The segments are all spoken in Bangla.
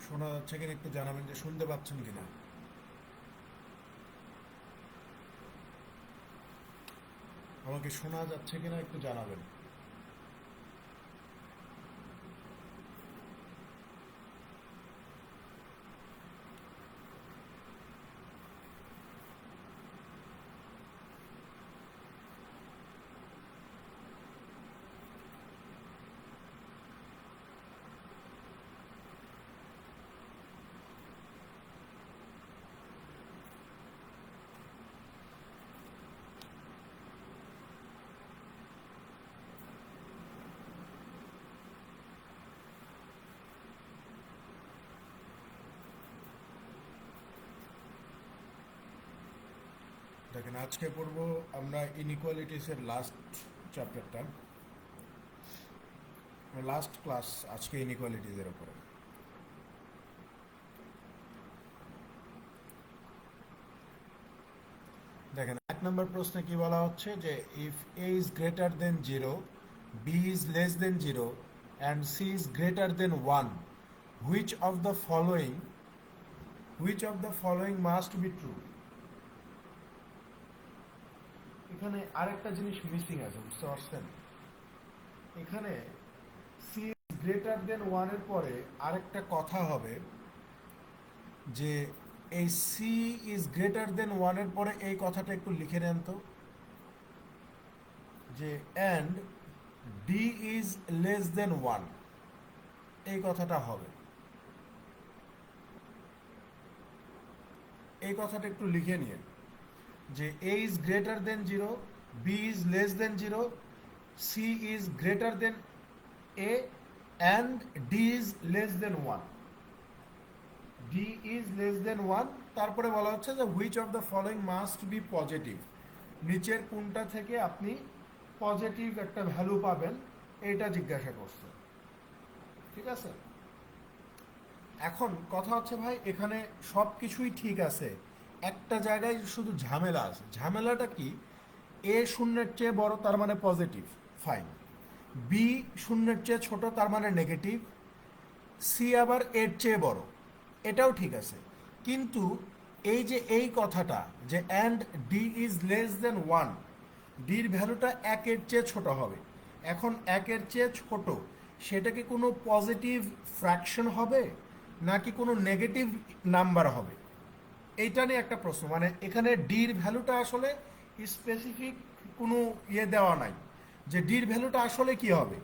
শোনা যাচ্ছে কিনা একটু জানাবেন, যে শুনতে পাচ্ছেন কিনা। আমাকে শোনা যাচ্ছে কিনা একটু জানাবেন। দেখেন, আজকে পড়বো আমরা ইনইকুয়ালিটিসের লাস্ট চ্যাপ্টারটা, লাস্ট ক্লাস আজকে ইনইকুয়ালিটিসের উপরে। দেখেন, 1 নম্বর প্রশ্নে কি বলা হচ্ছে যে if a is greater than 0, B is less than 0 and c is greater than 1, which of the following must be true. এখানে আরেকটা জিনিস মিসিং আছে, বুঝতে পারছেন? এখানে সি ইজ গ্রেটার দেন 1 এর পরে আরেকটা কথা হবে যে এই সি ইজ গ্রেটার দেন 1 এর পরে এই কথাটা একটু লিখে নেন তো, যে and D is less than 1, এই কথাটা হবে। এই কথাটা একটু লিখে নিয়ে, যে A is greater than 0, B is less than 0, C is greater than A and D is less than 1। D is less than 1, তারপরে বলা হচ্ছে যে which of the following must be positive. নিচের কোনটা থেকে আপনি পজিটিভ একটা ভ্যালু পাবেন, এটা জিজ্ঞাসা করছে। ঠিক আছে? এখন কথা হচ্ছে ভাই, এখানে সব কিছুই ঠিক আছে, একটা জায়গায় শুধু ঝামেলা আছে। ঝামেলাটা কি? এ শূন্যের চেয়ে বড়, তার মানে পজিটিভ, ফাইন। বি শূন্যের চেয়ে ছোট, তার মানে নেগেটিভ। সি আবার এর চেয়ে বড়, এটাও ঠিক আছে। কিন্তু এই যে এই কথাটা, যে and D is less than 1, ডির ভ্যালুটা 1-এর চেয়ে ছোট হবে। এখন 1-এর চেয়ে ছোট, সেটা কি কোনো পজিটিভ ফ্র্যাকশন হবে নাকি কোনো নেগেটিভ নাম্বার হবে? এইটা নিয়ে একটা প্রশ্ন। মানে এখানে ডির ভ্যালুটা আসলে স্পেসিফিক কোনো দেওয়া নাই, যে ডির ভ্যালুটা আসলে কি হবে।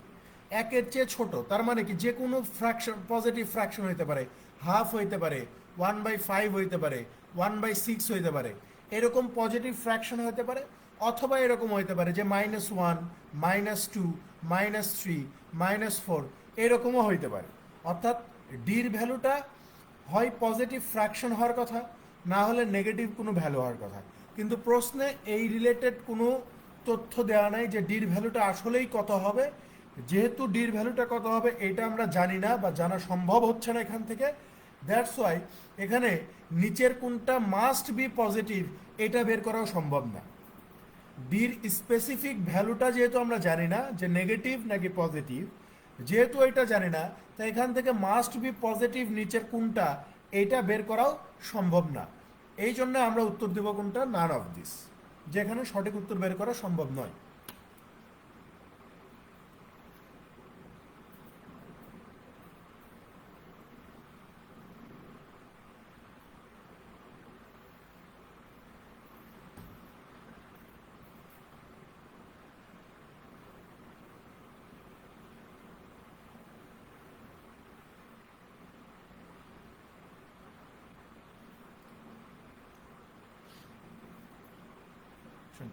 1-এর চেয়ে ছোট, তার মানে কি যে কোনো ফ্র্যাকশন, পজিটিভ ফ্র্যাকশন হইতে পারে, হাফ হইতে পারে, 1/5 হইতে পারে, 1/6 হইতে পারে, এরকম পজিটিভ ফ্র্যাকশন হইতে পারে। অথবা এরকম হইতে পারে যে -1, -2, -3, -4, এরকমও হইতে পারে। অর্থাৎ ডির ভ্যালুটা হয় পজিটিভ ফ্র্যাকশন হওয়ার কথা, না হলে নেগেটিভ কোনো ভ্যালু হওয়ার কথা। কিন্তু প্রশ্নে এই রিলেটেড কোনো তথ্য দেওয়া নাই যে ডির ভ্যালুটা আসলেই কত হবে। যেহেতু ডির ভ্যালুটা কত হবে এটা আমরা জানি না, বা জানা সম্ভব হচ্ছে না এখান থেকে, দ্যাটস ওয়াই এখানে নিচের কোনটা মাস্ট বি পজিটিভ এটা বের করাও সম্ভব না। ডির স্পেসিফিক ভ্যালুটা যেহেতু আমরা জানি না যে নেগেটিভ নাকি পজিটিভ, যেহেতু এটা জানি না, তাই এখান থেকে মাস্ট বি পজিটিভ নিচের কোনটা এইটা বের করাও সম্ভব না। এই জন্য আমরা উত্তর দেব কোনটা, নান অফ দিস, যেখানে সঠিক উত্তর বের করা সম্ভব নয়।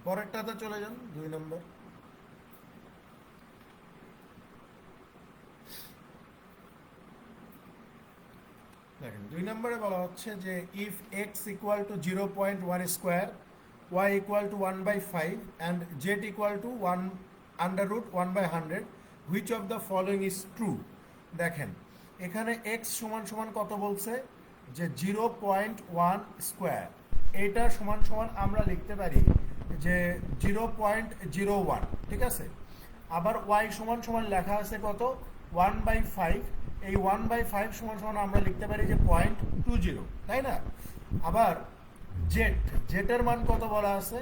পরেরটাতে চলে যান, 2 নম্বর। দেখেন, 2 নম্বরে বলা হচ্ছে যে if x equal to 0.1 square, y equal to 1/5 and z equal to 1/100, which of the following is true. দেখেন, এখানে এক্স সমান সমান কত বলছে, যে 0.1 স্কোয়ার। এটা সমান সমান আমরা লিখতে পারি যে 0.01, ঠিক আছে। আবার ওয়াই সমান সমান লেখা আছে কত, 1/5, এই 1/5 সমান সমান আমরা লিখতে পারি যে 0.20, তাই না? আবার জেটের মান কত বলা আছে,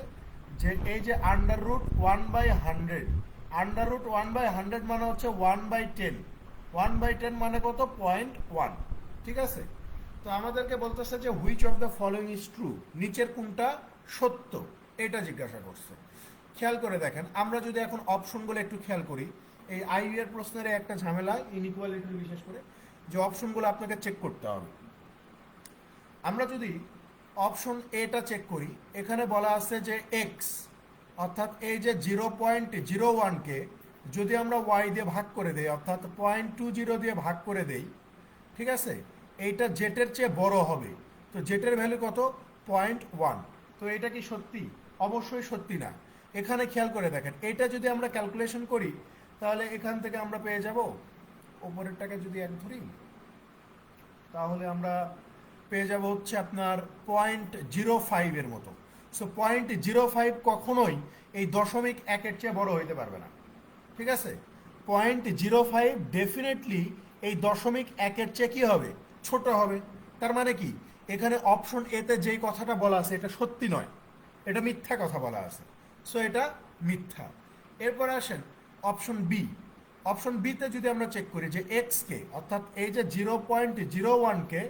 যে এই যে √1/100, √1/100 মানে হচ্ছে 1/10, 1/10 মানে কত, 0.1, ঠিক আছে? তো আমাদেরকে বলতেছে যে which of the following is true, নিচের কোনটা সত্য, এটা জিজ্ঞাসা করছে। খেয়াল করে দেখেন, আমরা যদি এখন অপশনগুলো একটু খেয়াল করি, এই আইইউ এর প্রশ্নের একটা ঝামেলা ইনইকুয়ালিটির, বিশেষ করে যে অপশনগুলো আপনাকে চেক করতে হবে। আমরা যদি অপশন এটা চেক করি, এখানে বলা আছে যে এক্স, অর্থাৎ এই যে 0.01কে যদি আমরা ওয়াই দিয়ে ভাগ করে দেই, অর্থাৎ 0.20 দিয়ে ভাগ করে দেই, ঠিক আছে, এইটা জেটের চেয়ে বড় হবে। তো জেটের ভ্যালু কত, 0.1। তো এটা কি সত্যি? অবশ্যই সত্যি না। এখানে খেয়াল করে দেখেন, এটা যদি আমরা ক্যালকুলেশন করি, তাহলে এখান থেকে আমরা পেয়ে যাব, ওপরেরটাকে যদি এক ধরি, তাহলে আমরা পেয়ে যাব হচ্ছে আপনার 0.05 এর মতো। সো 0.05 কখনোই এই 0.1 চেয়ে বড় হইতে পারবে না, ঠিক আছে? 0.05 ডেফিনেটলি এই 0.1 চেয়ে কি হবে, ছোট হবে। তার মানে কি, এখানে অপশন এতে যেই কথাটা বলা আছে এটা সত্যি নয়, এটা মিথ্যা কথা বলা আছে। সো এটা মিথ্যা। এরপরে আসেন অপশন বি। অপশন বিতে যদি আমরা চেক করি যে এক্সকে, অর্থাৎ এই যে 0.01কে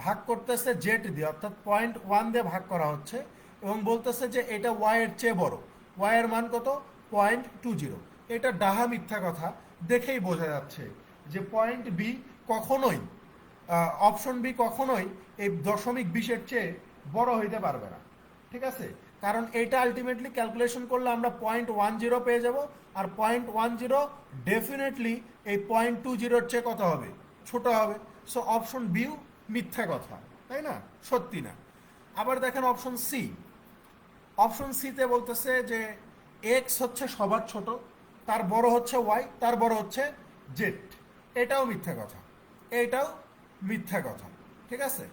ভাগ করতেছে জেড দিয়ে, অর্থাৎ 0.1 দিয়ে ভাগ করা হচ্ছে, এবং বলতেছে যে এটা ওয়াই এর চেয়ে বড়, ওয়াই এর মান কত, 0.20। এটা ডাহা মিথ্যা কথা, দেখেই বোঝা যাচ্ছে যে পয়েন্ট বি কখনোই, অপশন বি কখনোই এই 0.20 চেয়ে বড় হইতে পারবে না, ঠিক আছে? কারণ এটা আলটিমেটলি ক্যালকুলেশন করলে আমরা 0.10 পেয়ে যাব, আর 0.10 ডেফিনেটলি এই 0.20 চেয়ে কত হবে, ছোট হবে। সো অপশন বিও মিথ্যা কথা, তাই না, সত্যি না। আবার দেখেন অপশন সি। অপশন সিতে বলতেছে যে এক্স হচ্ছে সবার ছোট, তার বড় হচ্ছে ওয়াই, তার বড় হচ্ছে জেড। এটাও মিথ্যা কথা, এটাও মিথ্যা কথা, ঠিক আছে?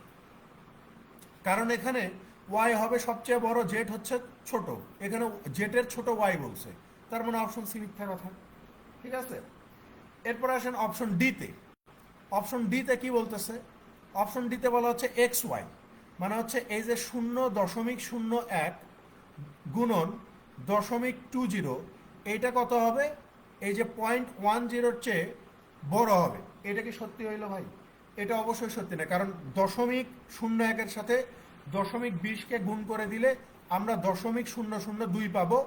কারণ এখানে ওয়াই হবে সবচেয়ে বড়, জেড হচ্ছে ছোট, এখানে জেটের ছোট ওয়াই বলছে, তার মানে অপশন সি মিথ্যা কথা, ঠিক আছে? এরপর আসেন অপশন ডিতে। অপশন ডিতে কি বলতেছে, অপশন ডিতে বলা হচ্ছে এক্স ওয়াই, মানে হচ্ছে এই যে 0.01 গুণন 0.20, এইটা কত হবে, এই যে 0.10 চেয়ে বড় হবে। এটা কি সত্যি হইলো ভাই? এটা অবশ্যই সত্যি না, কারণ 0.01 সাথে 0.20কে গুণ করে দিলে আমরা 0.002 পাবো,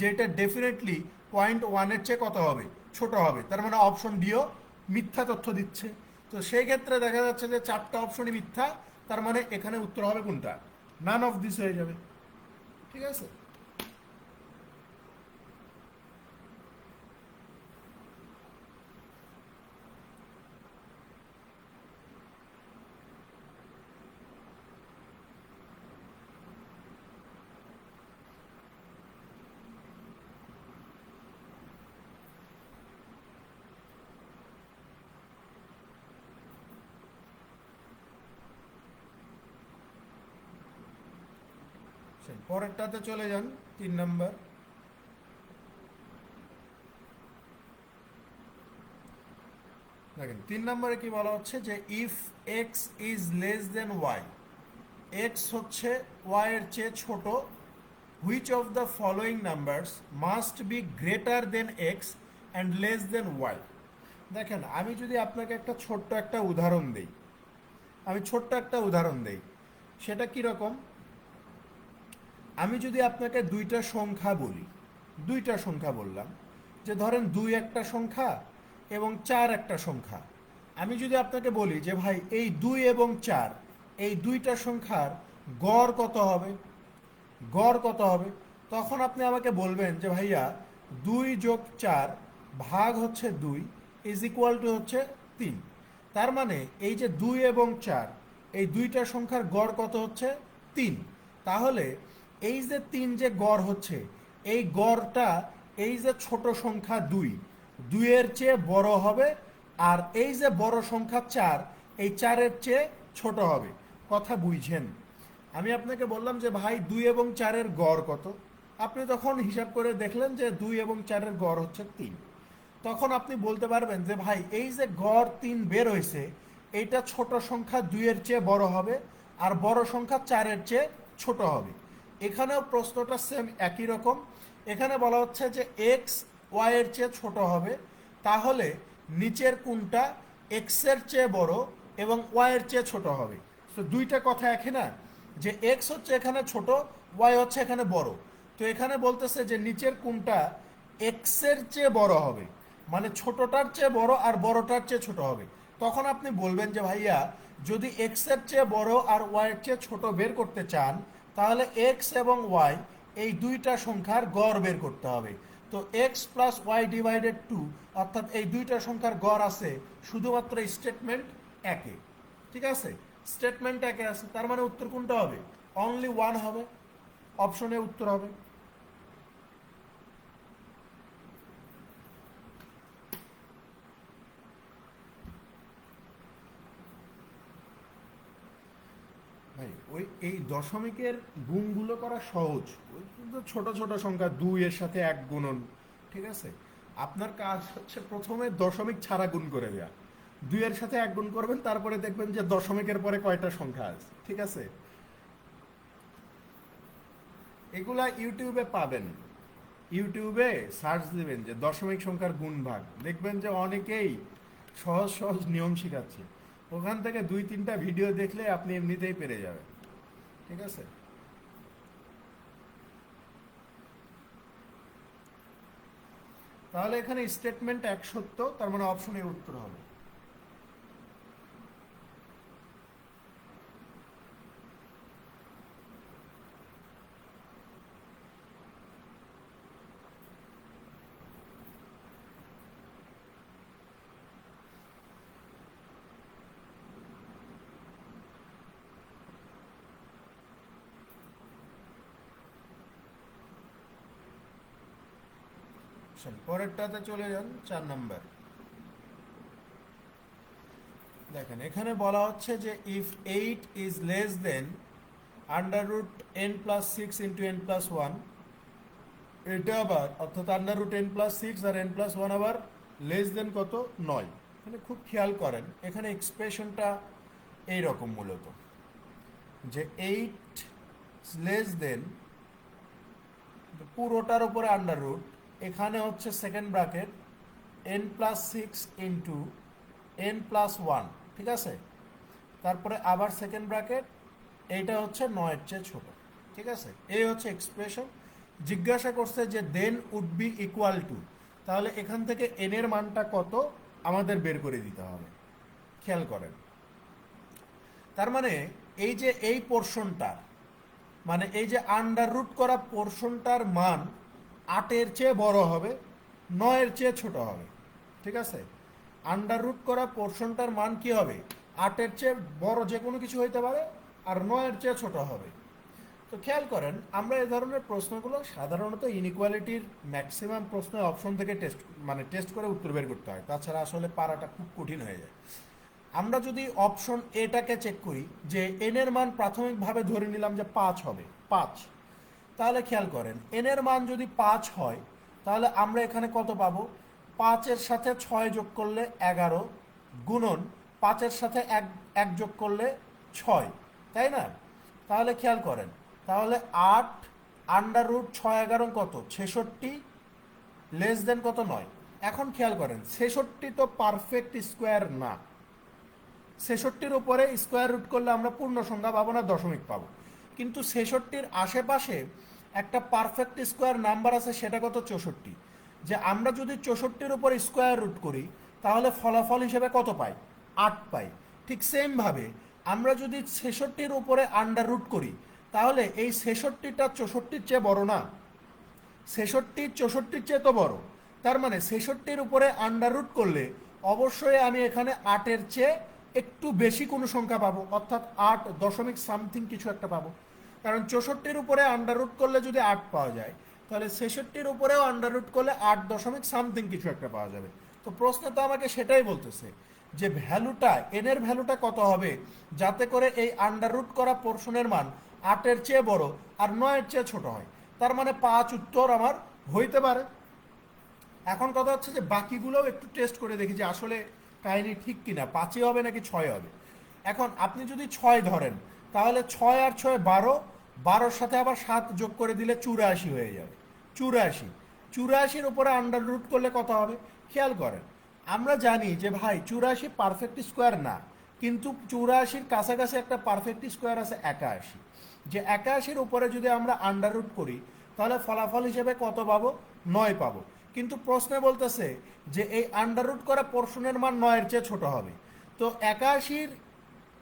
যেটা ডেফিনেটলি 0.1 চেয়ে কত হবে, ছোট হবে। তার মানে অপশন ডিও মিথ্যা তথ্য দিচ্ছে। তো সেই ক্ষেত্রে দেখা যাচ্ছে যে 4টা অপশনই মিথ্যা, তার মানে এখানে উত্তর হবে কোনটা, নান অফ দিস হয়ে যাবে, ঠিক আছে? পরেরটাতে চলে যান, 3 নম্বর। দেখেন 3 নম্বরে কি বলা হচ্ছে যে if x is less than y, x হচ্ছে ওয়াই এর চেয়ে ছোট, which of the following numbers must be greater than x and less than y. দেখেন আমি যদি আপনাকে একটা ছোট্ট একটা উদাহরণ দেই, সেটা কীরকম, আমি যদি আপনাকে দুইটা সংখ্যা বলি, দুইটা সংখ্যা বললাম, যে ধরেন 2 একটা সংখ্যা এবং 4 একটা সংখ্যা। আমি যদি আপনাকে বলি যে ভাই এই 2 এবং 4 এই দুইটা সংখ্যার গড় কত হবে, গড় কত হবে, তখন আপনি আমাকে বলবেন যে ভাইয়া 2+4 ভাগ হচ্ছে 2 ইজ ইকুয়াল টু হচ্ছে 3। তার মানে এই যে 2 এবং 4 এই দুইটা সংখ্যার গড় কত হচ্ছে 3। তাহলে এই যে 3 যে গড় হচ্ছে, এই গড়টা এই যে ছোট সংখ্যা 2 এর চেয়ে বড় হবে, আর এই যে বড় সংখ্যা 4 এই 4-এর চেয়ে ছোট হবে। কথা বুঝছেন? আমি আপনাকে বললাম যে ভাই 2 এবং 4-এর গড় কত, আপনি তখন হিসাব করে দেখলেন যে 2 এবং 4-এর গড় হচ্ছে 3। তখন আপনি বলতে পারবেন যে ভাই এই যে গড় 3 বের হয়েছে, এইটা ছোট সংখ্যা 2-এর চেয়ে বড় হবে আর বড় সংখ্যা 4-এর চেয়ে ছোট হবে। এখানেও প্রশ্নটা সেম একই রকম। এখানে বলা হচ্ছে যে এক্স ওয়াইয়ের চেয়ে ছোট হবে, তাহলে নিচের কোনটা এক্সের চেয়ে বড় এবং ওয়াইয়ের চেয়ে ছোট হবে। তো দুইটা কথা একই না, যে এক্স হচ্ছে এখানে ছোট, ওয়াই হচ্ছে এখানে বড়। তো এখানে বলতেছে যে নিচের কোনটা এক্সের চেয়ে বড় হবে, মানে ছোটটার চেয়ে বড় আর বড়টার চেয়ে ছোট হবে। তখন আপনি বলবেন যে ভাইয়া যদি এক্সের চেয়ে বড় আর ওয়াইয়ের চেয়ে ছোট বের করতে চান, তাহলে এক্স এবং ওয়াই এই দুইটা সংখ্যার গড় বের করতে হবে। তো এক্স প্লাস ওয়াই ডিভাইডেড 2, অর্থাৎ এই দুইটা সংখ্যার গড় আছে শুধুমাত্র স্টেটমেন্ট একে। ঠিক আছে, স্টেটমেন্ট একে আছে, তার মানে উত্তর কোনটা হবে? অনলি 1 হবে, অপশনে উত্তর হবে। ভাই ওই এই দশমিকের গুণগুলো করা সহজ, ওই কিন্তু ছোট ছোট সংখ্যা 2 এর সাথে 1 গুণন। ঠিক আছে, আপনার কাজ হচ্ছে প্রথমে দশমিক ছাড়া গুণ করে দেওয়া, 2 এর সাথে 1 গুণ করবেন, তারপরে দেখবেন যে দশমিকের পরে কয়টা সংখ্যা আছে। ঠিক আছে, এগুলা ইউটিউবে পাবেন, ইউটিউবে সার্চ দিবেন যে দশমিক সংখ্যার গুণভাগ, দেখবেন যে অনেকেই সহজ সহজ নিয়ম শিখাচ্ছে। ওখান থেকে 2-3টা ভিডিও দেখলে আপনি এমনিতেই পেরে যাবেন। ঠিক আছে, তাহলে এখানে স্টেটমেন্ট 1 সত্য, তার মানে অপশনে উত্তর হবে। পরেরটাতে চলে যান, 4 নাম্বার। দেখেন এখানে বলা হচ্ছে যে if 8 is less than under root n plus 6 into n plus 1, এটা আবার অর্থাৎ আন্ডার রুট n প্লাস 6 আর n প্লাস 1 আবার লেস দেন কত? 9। এখানে খুব খেয়াল করেন, এখানে এক্সপ্রেশনটা এইরকম মূলত, যে 8 লেস দেন পুরোটার উপরে আন্ডার রুট, এখানে হচ্ছে second bracket n plus 6 into n plus 1। ঠিক আছে, তারপরে আবার সেকেন্ড ব্র্যাকেট, এইটা হচ্ছে 9-এর চেয়ে ছোট। ঠিক আছে, এই হচ্ছে এক্সপ্রেশন। জিজ্ঞাসা করছে যে then would be equal to, তাহলে এখান থেকে n এর মানটা কত আমাদের বের করে দিতে হবে। খেয়াল করেন, তার মানে এই যে এই পোর্শনটার, মানে এই যে আন্ডার রুট করা পোর্শনটার মান 8-এর চেয়ে বড় হবে, 9-এর চেয়ে ছোট হবে। ঠিক আছে, আন্ডার রুট করা পোর্শনটার মান কি হবে? 8-এর চেয়ে বড় যে কোনো কিছু হইতে পারে, আর 9-এর চেয়ে ছোট হবে। তো খেয়াল করেন, আমরা এই ধরনের প্রশ্নগুলো সাধারণত ইনইকুয়ালিটির ম্যাক্সিমাম প্রশ্ন অপশন থেকে টেস্ট করে উত্তর বের করতে হয়, তাছাড়া আসলে পারাটা খুব কঠিন হয়ে যায়। আমরা যদি অপশন এটাকে চেক করি, যে এন এর মান প্রাথমিকভাবে ধরে নিলাম যে 5 হবে, 5, তাহলে খেয়াল করেন এন এর মান যদি 5 হয়, তাহলে আমরা এখানে কত পাবো? 5-এর সাথে 6 যোগ করলে 11 গুণন 5-এর সাথে 1 যোগ করলে 6, তাই না? তাহলে খেয়াল করেন, তাহলে 8 আন্ডার রুট 6-11 কত? 66, লেস দেন কত? 9। এখন খেয়াল করেন, 66 তো পারফেক্ট স্কোয়ার না, 66-র উপরে স্কোয়ার রুট করলে আমরা পূর্ণ সংখ্যা পাবো না, দশমিক পাবো। কিন্তু 66-র আশেপাশে একটা পারফেক্ট স্কোয়ার নাম্বার আছে, সেটা কত? 64। যে আমরা যদি 64-র উপর স্কোয়ার রুট করি, তাহলে ফলাফল হিসেবে কত পাই? 8 পাই। ঠিক সেমভাবে আমরা যদি 66-র উপরে আন্ডার রুট করি, তাহলে এই 66টা 64-র চেয়ে বড় না? 66 64-র চেয়ে তো বড়, তার মানে 66-র উপরে আন্ডার রুট করলে অবশ্যই আমি এখানে 8-এর চেয়ে একটু বেশি কোনো সংখ্যা পাবো, অর্থাৎ 8 দশমিক সামথিং কিছু একটা পাবো। কারণ 64-র উপরে আন্ডার রুট করলে যদি 8 পাওয়া যায়, তাহলে 66-র উপরেও আন্ডার রুট করলে 8 দশমিক সামথিং কিছু একটা পাওয়া যাবে। তো প্রশ্ন তো আমাকে সেটাই বলতেছে যে ভ্যালুটা, এন এর ভ্যালুটা কত হবে যাতে করে এই আন্ডার রুট করা পোর্শনের মান 8-এর চেয়ে বড় আর 9-এর চেয়ে ছোট হয়। তার মানে 5 উত্তর আমার হইতে পারে। এখন কথা হচ্ছে যে বাকিগুলোও একটু টেস্ট করে দেখি যে আসলে কাহিনী ঠিক কিনা, 5 হবে নাকি 6 হবে। এখন আপনি যদি 6 ধরেন তাহলে 6 আর 6 12, 12-র সাথে আবার 7 যোগ করে দিলে 84 হয়ে যাবে। 84, 84-র উপরে আন্ডার রুট করলে কত হবে খেয়াল করেন। আমরা জানি যে ভাই 84 পারফেক্ট স্কোয়ার না, কিন্তু 84-র কাছাকাছি একটা পারফেক্ট স্কোয়ার আছে 81। যে 81-র উপরে যদি আমরা আন্ডার রুট করি তাহলে ফলাফল হিসেবে কত পাবো, 9 পাবো। কিন্তু প্রশ্নে বলতেছে যে এই আন্ডার রুট করা পোর্শনের মান 9-এর চেয়ে ছোট হবে। তো 81-র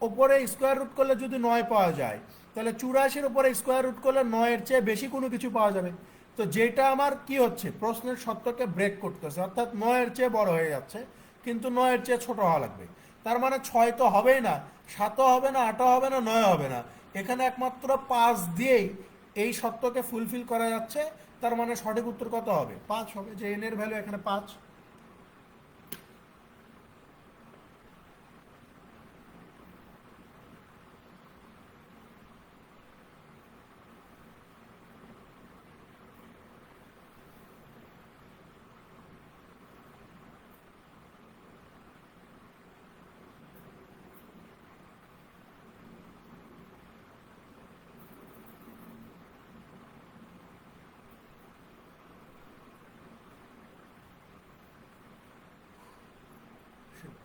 উপরে স্কোয়ার রুট করলে যদি 9 পাওয়া যায়, তাহলে 84-র উপরে স্কোয়ার রুট করলে 9-এর চেয়ে বেশি কোনো কিছু পাওয়া যাবে। তো যেটা আমার কি হচ্ছে, প্রশ্নের সত্যকে ব্রেক করতেছে, অর্থাৎ 9-এর চেয়ে বড় হয়ে যাচ্ছে, কিন্তু 9-এর চেয়ে ছোট হওয়া লাগবে। তার মানে 6 তো হবেই না, 7ও হবে না, 8ও হবে না, 9 হবে না। এখানে একমাত্র 5 দিয়েই এই সত্যকে ফুলফিল করা যাচ্ছে। তার মানে সঠিক উত্তর কত হবে, 5 হবে, যে এন এর ভ্যালু এখানে 5।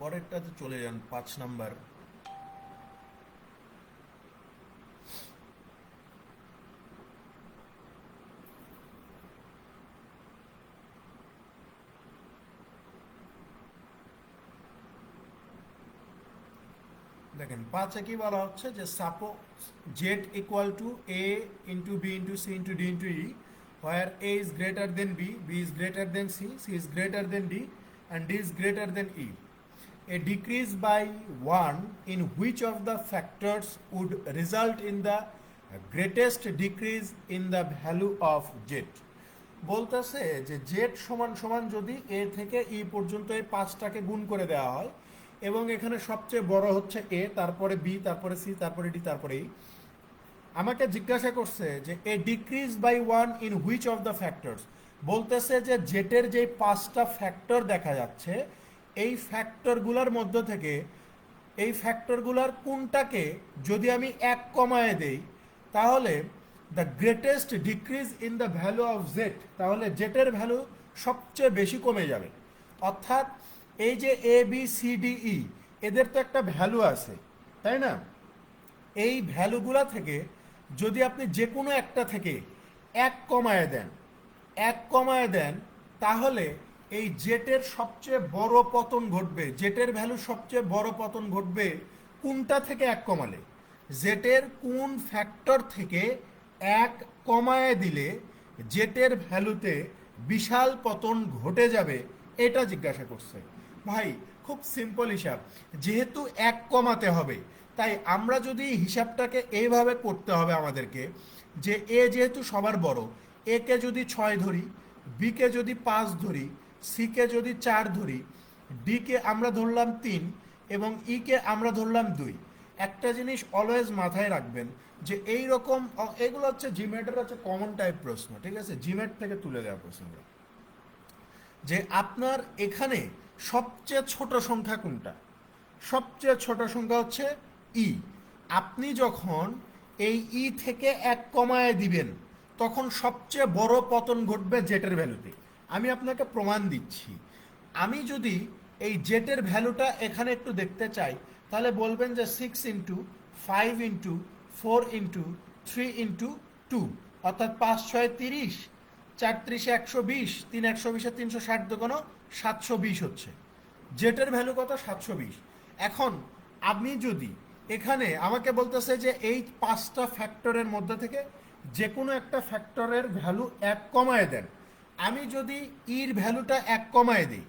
পরেরটাতে চলে যান, 5 নাম্বার। দেখেন 5-এ কি বলা হচ্ছে যে suppose z equal to a into b into c into d into e, where a is greater than b, b is greater than c, c is greater than d, and d is greater than e. A decrease by 1 in which of the factors would result in the greatest decrease in the value of z? বলতেছে যে জেড সমান সমান যদি এ থেকে ই পর্যন্ত এই 5টাকে গুণ করে দেওয়া হয়, এবং এখানে সবচেয়ে বড় হচ্ছে এ, তারপরে বি, তারপরে সি, তারপরে ডি, তারপরে ই। আমাকে জিজ্ঞাসা করছে যে A decrease by 1 in which of the factors, বলতেছে যে জেটের যে 5টা ফ্যাক্টর দেখা যাচ্ছে, এই ফ্যাক্টরগুলোর মধ্য থেকে এই ফ্যাক্টরগুলোর কোনটাকে যদি আমি 1 কমায় দেই, তাহলে the greatest decrease in the value of Z, তাহলে জেটের ভ্যালু সবচেয়ে বেশি কমে যাবে। অর্থাৎ এই যে A B C D E, এদের তো একটা ভ্যালু আছে, তাই না? এই ভ্যালুগুলা থেকে যদি আপনি যে কোনো একটা থেকে 1 কমায় দেন, 1 কমায় দেন, তাহলে এই জেটের সবচেয়ে বড় পতন ঘটবে। জেটের ভ্যালু সবচেয়ে বড় পতন ঘটবে কোনটা থেকে 1 কমালে? জেটের কোন ফ্যাক্টর থেকে 1 কমায় দিলে জেটের ভ্যালুতে বিশাল পতন ঘটে যাবে, এটা জিজ্ঞাসা করছে। ভাই খুব সিম্পল হিসাব, যেহেতু 1 কমাতে হবে, তাই আমরা যদি হিসাবটাকে এইভাবে করতে হবে আমাদেরকে, যে এ যেহেতু সবার বড়, এ কে যদি 6 ধরি, বি কে যদি 5 ধরি, সি কে যদি 4 ধরি, ডি কে আমরা ধরলাম 3, এবং ই কে আমরা ধরলাম 2। একটা জিনিস অলওয়েজ মাথায় রাখবেন যে এই রকম, এগুলো হচ্ছে জিমেটের হচ্ছে কমন টাইপ প্রশ্ন, ঠিক আছে, জিমেট থেকে তুলে দেওয়া প্রশ্ন, যে আপনার এখানে সবচেয়ে ছোট সংখ্যা কোনটা? সবচেয়ে ছোট সংখ্যা হচ্ছে ই। আপনি যখন এই ই থেকে 1 কমায় দিবেন, তখন সবচেয়ে বড় পতন ঘটবে জেটের ভ্যালুতে। আমি আপনাকে প্রমাণ দিচ্ছি। আমি যদি এই জেটের ভ্যালুটা এখানে একটু দেখতে চাই, তাহলে বলবেন যে 6 ইন্টু 5 ইন্টু 4 ইন্টু 3 ইন্টু 2, অর্থাৎ 5 6 30, 4 30 120, 3 120 360 দোকানো 720 হচ্ছে। জেটের ভ্যালু কত? 720। এখন আপনি যদি এখানে আমাকে বলতেছে যে এই 5টা ফ্যাক্টরের মধ্যে থেকে যে কোনো একটা ফ্যাক্টরের ভ্যালু 1 কমায় দেন, আমি যদি ইর ভ্যালুটা 1 কমায় দিই,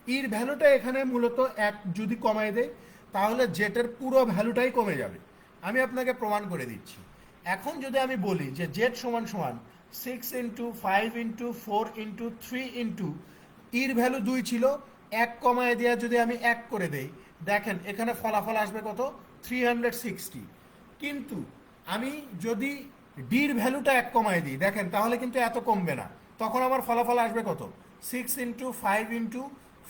ইর ভ্যালুটা এখানে মূলত 1 যদি কমায় দেয়, তাহলে জেটের পুরো ভ্যালুটাই কমে যাবে। আমি আপনাকে প্রমাণ করে দিচ্ছি। এখন যদি আমি বলি যে জেড সমান সমান 6 ইন্টু 5 ইন্টু 4 ইন্টু 3 ইন্টু ইর ভ্যালু 2 ছিল, 1 কমায় দেওয়া যদি আমি 1 করে দেই, দেখেন এখানে ফলাফল আসবে কত? 360। কিন্তু আমি যদি ডির ভ্যালুটা 1 কমায় দিই, দেখেন তাহলে কিন্তু এত কমবে না, তখন আমার ফলাফল আসবে কত? 6 × 5 ×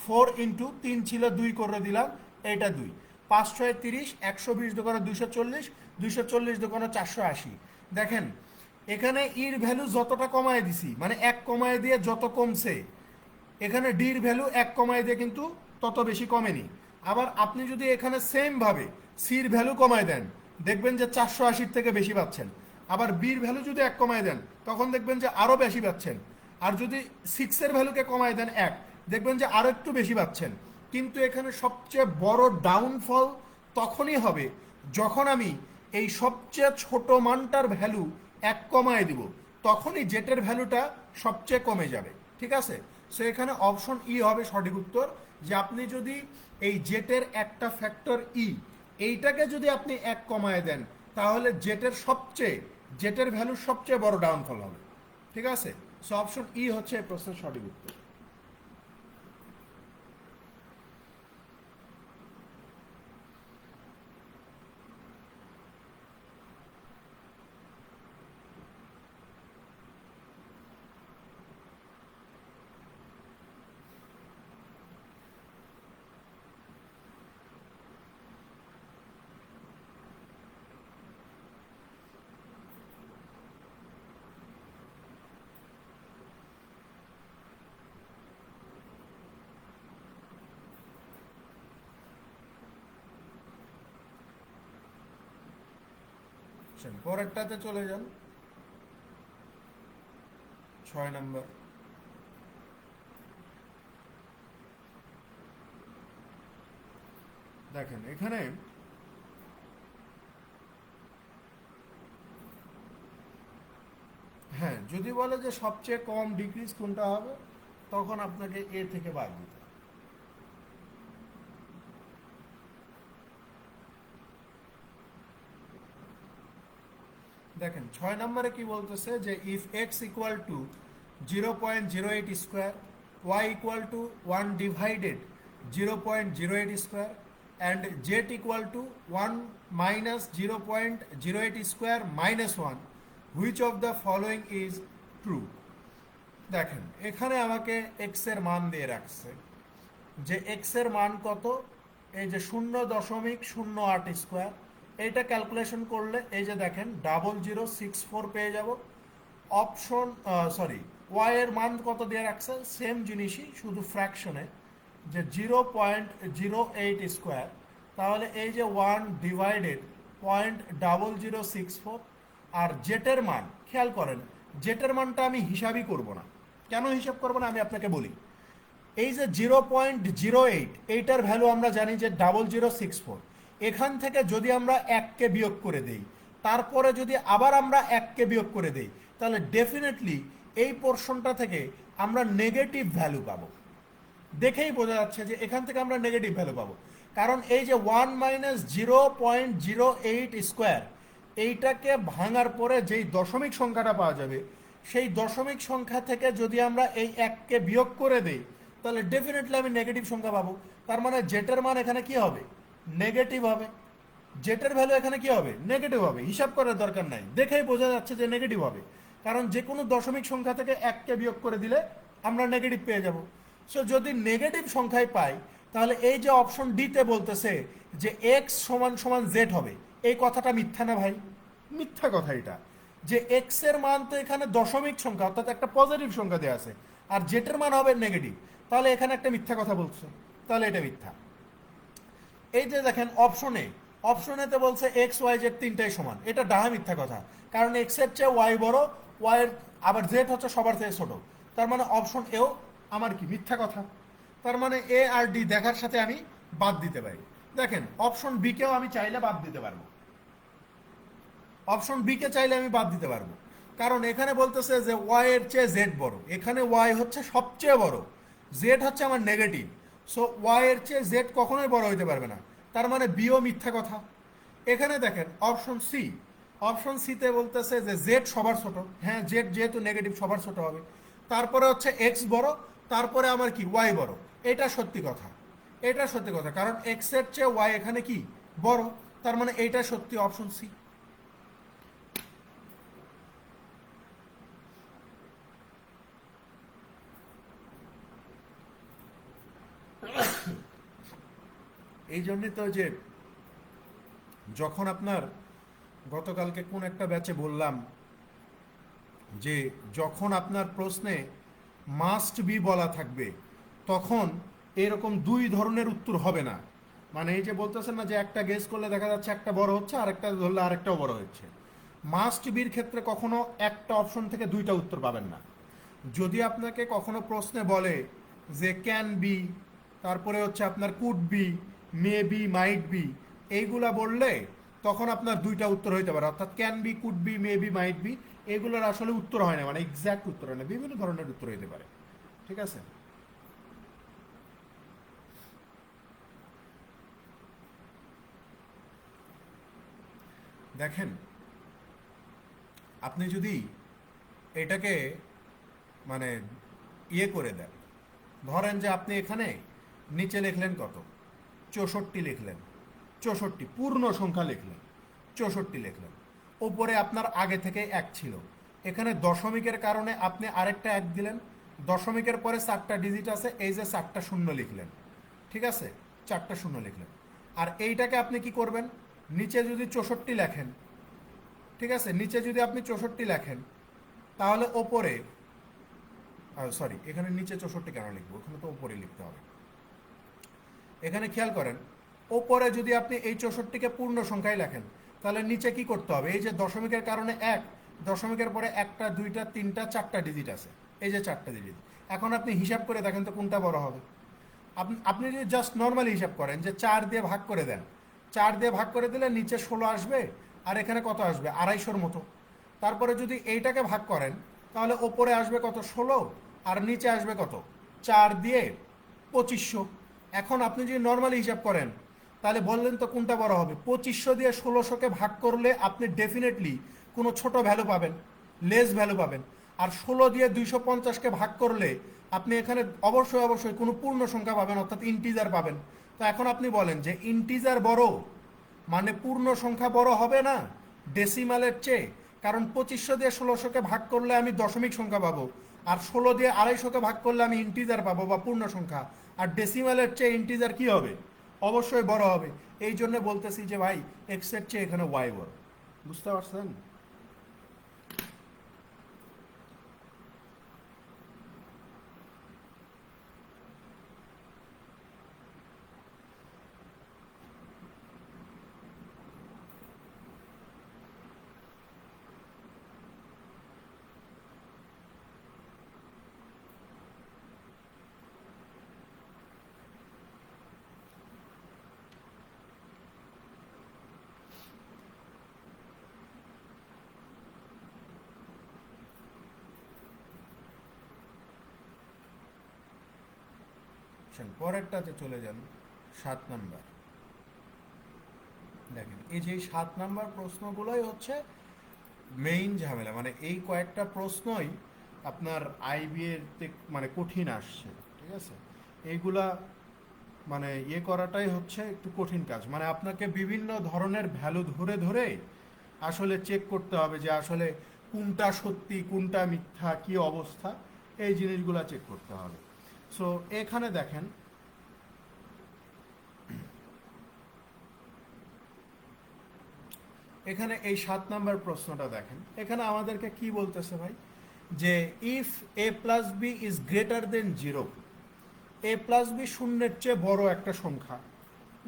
4 × 3 ছিল 2 করে দিলাম, এটা 2, 5 6 30, 120 দোকানে 240, 240 দোকানে 480। দেখেন এখানে ইর ভ্যালু যতটা কমায় দিছি, মানে 1 কমায় দিয়ে যত কমছে, এখানে ডির ভ্যালু 1 কমায় দিয়ে কিন্তু তত বেশি কমেনি। আবার আপনি যদি এখানে সেমভাবে সির ভ্যালু কমায় দেন, দেখবেন যে 480 থেকে বেশি পাচ্ছেন। আবার বির ভ্যালু যদি 1 কমায় দেন, তখন দেখবেন যে আরও বেশি পাচ্ছেন। আর যদি 6-এর ভ্যালুকে কমায় দেন 1, দেখবেন যে আরও একটু বেশি পাচ্ছেন। কিন্তু এখানে সবচেয়ে বড় ডাউনফল তখনই হবে যখন আমি এই সবচেয়ে ছোট মানটার ভ্যালু 1 কমায় দিব, তখনই জেটের ভ্যালুটা সবচেয়ে কমে যাবে। ঠিক আছে? সো এখানে অপশন ই হবে সঠিক উত্তর, যে আপনি যদি এই জেটের একটা ফ্যাক্টর ই, এইটাকে যদি আপনি 1 কমায় দেন, তাহলে জেটের ভ্যালু সবচেয়ে বড় ডাউনফল হবে। ঠিক আছে? সো অপশন ই হচ্ছে এই প্রশ্নের সঠিক উত্তর। পরেরটাতে চলে যান, 6 নম্বর। দেখেন এখানে হ্যাঁ, যদি বলে যে সবচেয়ে কম ডিক্রিজ কোনটা হবে, তখন আপনাকে এ থেকে বাদ দিতে হবে। দেখেন 6 নম্বরে কি বলতেছে, যে if x equal to 0.08 square, y equal to 1 divided 0.08 square, and z equal to 1 minus 0.08 square minus 1, which of the following is true. দেখেন এখানে আমাকে এক্স এর মান দিয়ে রাখছে, যে এক্স এর মান কত, এই যে 0.08 স্কোয়ার, এইটা ক্যালকুলেশন করলে এই যে দেখেন 0064 পেয়ে যাব। অপশন ওয়াই এর মান কত দিয়ে রাখছে, সেম জিনিসই, শুধু ফ্র্যাকশনে, যে 0.08 স্কোয়ার, তাহলে এই যে 1 ডিভাইডেড 0.0064। আর জেটের মান খেয়াল করেন, জেটের মানটা আমি হিসাবই করব না। কেন হিসাব করব না আমি আপনাকে বলি। এই যে 0.08, এইটার ভ্যালু আমরা জানি যে 0064। এখান থেকে যদি আমরা 1কে বিয়োগ করে দেই, তারপরে যদি আবার আমরা 1কে বিয়োগ করে দেই, তাহলে ডেফিনেটলি এই পোর্শনটা থেকে আমরা নেগেটিভ ভ্যালু পাবো। দেখেই বোঝা যাচ্ছে যে এখান থেকে আমরা নেগেটিভ ভ্যালু পাবো, কারণ এই যে 1 মাইনাস 0.08 স্কোয়ার, এইটাকে ভাঙার পরে যেই দশমিক সংখ্যাটা পাওয়া যাবে, সেই দশমিক সংখ্যা থেকে যদি আমরা এই 1কে বিয়োগ করে দেই, তাহলে ডেফিনেটলি আমি নেগেটিভ সংখ্যা পাবো। তার মানে জেটের মান এখানে কি হবে, নেগেটিভ হবে। জেটের ভ্যালু এখানে কি হবে, নেগেটিভ হবে। হিসাব করার দরকার নাই, দেখেই বোঝা যাচ্ছে যে নেগেটিভ হবে, কারণ যে কোনো দশমিক সংখ্যা থেকে 1কে বিয়োগ করে দিলে আমরা নেগেটিভ পেয়ে যাব। সো যদি নেগেটিভ সংখ্যায় পাই, তাহলে এই যে অপশন ডিতে বলতেছে যে এক্স সমান সমান জেড হবে, এই কথাটা মিথ্যা না ভাই? মিথ্যা কথা এটা। যে এক্স এর মান তো এখানে দশমিক সংখ্যা, অর্থাৎ একটা পজিটিভ সংখ্যা দেওয়া আছে, আর জেটের মান হবে নেগেটিভ, তাহলে এখানে একটা মিথ্যা কথা বলছে, তাহলে এটা মিথ্যা। এই যে দেখেন অপশনেতে বলছে এক্স ওয়াই জেড তিনটাই সমান, এটা ডাহা মিথ্যা কথা, কারণ এক্স এর চেয়ে ওয়াই বড়, ওয়াই এর আবার জেড হচ্ছে সবার থেকে ছোট। তার মানে অপশন এও আমার কি মিথ্যা কথা। তার মানে এ আর ডি দেখার সাথে আমি বাদ দিতে পারি। দেখেন অপশন বি কেও আমি চাইলে বাদ দিতে পারবো, অপশন বি কে চাইলে আমি বাদ দিতে পারবো, কারণ এখানে বলতেছে যে ওয়াই এর চেয়ে জেড বড়, এখানে ওয়াই হচ্ছে সবচেয়ে বড়, জেড হচ্ছে আমার নেগেটিভ। সো ওয়াই এর চেয়ে জেড কখনোই বড় হইতে পারবে না, তার মানে বিও মিথ্যা কথা। এখানে দেখেন অপশন সিতে বলতেছে যে জেড সবার ছোট, হ্যাঁ জেড যেহেতু নেগেটিভ সবার ছোট হবে। তারপরে হচ্ছে এক্স বড়, তারপরে আমার কি ওয়াই বড়, এটা সত্যি কথা, এটা সত্যি কথা, কারণ এক্স এর চেয়ে ওয়াই এখানে কি বড়, তার মানে এইটা সত্যি, অপশন সি। এই জন্যে তো যে যখন আপনার গতকালকে কোন একটা ব্যাচে বললাম যে যখন আপনার প্রশ্নে মাস্ট বি বলা থাকবে তখন এরকম দুই ধরনের উত্তর হবে না। মানে এই যে বলতেছেন না যে একটা গেস করলে দেখা যাচ্ছে একটা বড় হচ্ছে আর একটা ধরলে আরেকটাও বড় হচ্ছে, মাস্ট বির ক্ষেত্রে কখনো একটা অপশন থেকে দুইটা উত্তর পাবেন না। যদি আপনাকে কখনো প্রশ্নে বলে যে ক্যান বি, তারপরে হচ্ছে আপনার could be, may be, might be, এইগুলা বললে তখন আপনার দুইটা উত্তর হইতে পারে, অর্থাৎ can be, could be, may be, might be, এগুলোর আসলে উত্তর হয় না, মানে এক্সাক্ট উত্তর হয় না, বিভিন্ন ধরনের উত্তর হইতে পারে। ঠিক আছে? দেখেন, আপনি যদি এটাকে মানে ইয়ে করে দেন, ধরেন যে আপনি এখানে নিচে লিখলেন কত, 64 লিখলেন, 64 পূর্ণ সংখ্যা লিখলেন, 64 লিখলেন, ওপরে আপনার আগে থেকে এক ছিল, এখানে দশমিকের কারণে আপনি আরেকটা এক দিলেন, দশমিকের পরে 4টা ডিজিট আছে, এই যে 4টা শূন্য লিখলেন। ঠিক আছে? 4টা শূন্য লিখলেন। আর এইটাকে আপনি কি করবেন, নিচে যদি 64 লেখেন, ঠিক আছে, নিচে যদি আপনি 64 লেখেন তাহলে ওপরে, সরি এখানে নিচে 64 কেন লিখবো, ওখানে তো ওপরে লিখতে হবে। এখানে খেয়াল করেন, ওপরে যদি আপনি এই 64কে পূর্ণ সংখ্যায় লেখেন তাহলে নিচে কি করতে হবে, এই যে দশমিকের কারণে এক, দশমিকের পরে একটা, দুইটা, তিনটা, 4টা ডিজিট আছে, এই যে 4টা ডিজিট, এখন আপনি হিসাব করে দেখেন তো কোনটা বড় হবে। আপনি যদি জাস্ট নর্মালি হিসাব করেন যে 4 দিয়ে ভাগ করে দেন, 4 দিয়ে ভাগ করে দিলে নিচে 16 আসবে, আর এখানে কত আসবে, 250-র মতো। তারপরে যদি এইটাকে ভাগ করেন তাহলে ওপরে আসবে কত, 16, আর নিচে আসবে কত, 4 দিয়ে 2500। এখন আপনি যদি নর্মালি হিসাব করেন তাহলে বললেন তো কোনটা বড় হবে, 2500 দিয়ে 1600কে ভাগ করলে আপনি ডেফিনেটলি কোনো ছোট ভ্যালু পাবেন, লেস ভ্যালু পাবেন। আর 16 দিয়ে 250কে ভাগ করলে আপনি এখানে অবশ্যই অবশ্যই কোনো পূর্ণ সংখ্যা পাবেন, অর্থাৎ ইন্টিজার পাবেন। তো এখন আপনি বলেন যে ইন্টিজার বড় মানে পূর্ণ সংখ্যা বড় হবে না ডেসিমালের চেয়ে, কারণ 2500 দিয়ে 1600কে ভাগ করলে আমি দশমিক সংখ্যা পাবো, আর 16 দিয়ে 250কে ভাগ করলে আমি ইন্টিজার পাবো বা পূর্ণ সংখ্যা, আর ডেসিমালের চেয়ে ইন্টিজার কি হবে, অবশ্যই বড় হবে। এই জন্য বলতেছি যে ভাই এক্স এর চেয়ে এখানে ওয়াই বড়। বুঝতে পারছেন? পরেরটাতে চলে যান, 7 নাম্বার। দেখেন এই যে 7 নাম্বার প্রশ্নগুলোই হচ্ছে মেইন ঝামেলা, মানে এই কয়েকটা প্রশ্নই আপনার আইবি এর মানে কঠিন আসছে। ঠিক আছে? এইগুলা মানে ইয়ে করাটাই হচ্ছে একটু কঠিন কাজ, মানে আপনাকে বিভিন্ন ধরনের ভ্যালু ধরে ধরে আসলে চেক করতে হবে যে আসলে কোনটা সত্যি কোনটা মিথ্যা কি অবস্থা, এই জিনিসগুলা চেক করতে হবে। সো এখানে দেখেন, এখানে এই 7 নাম্বার প্রশ্নটা দেখেন, এখানে আমাদেরকে কি বলতেছে ভাই, যে if a plus b is greater than 0, a plus b শূন্যের চেয়ে বড় একটা সংখ্যা,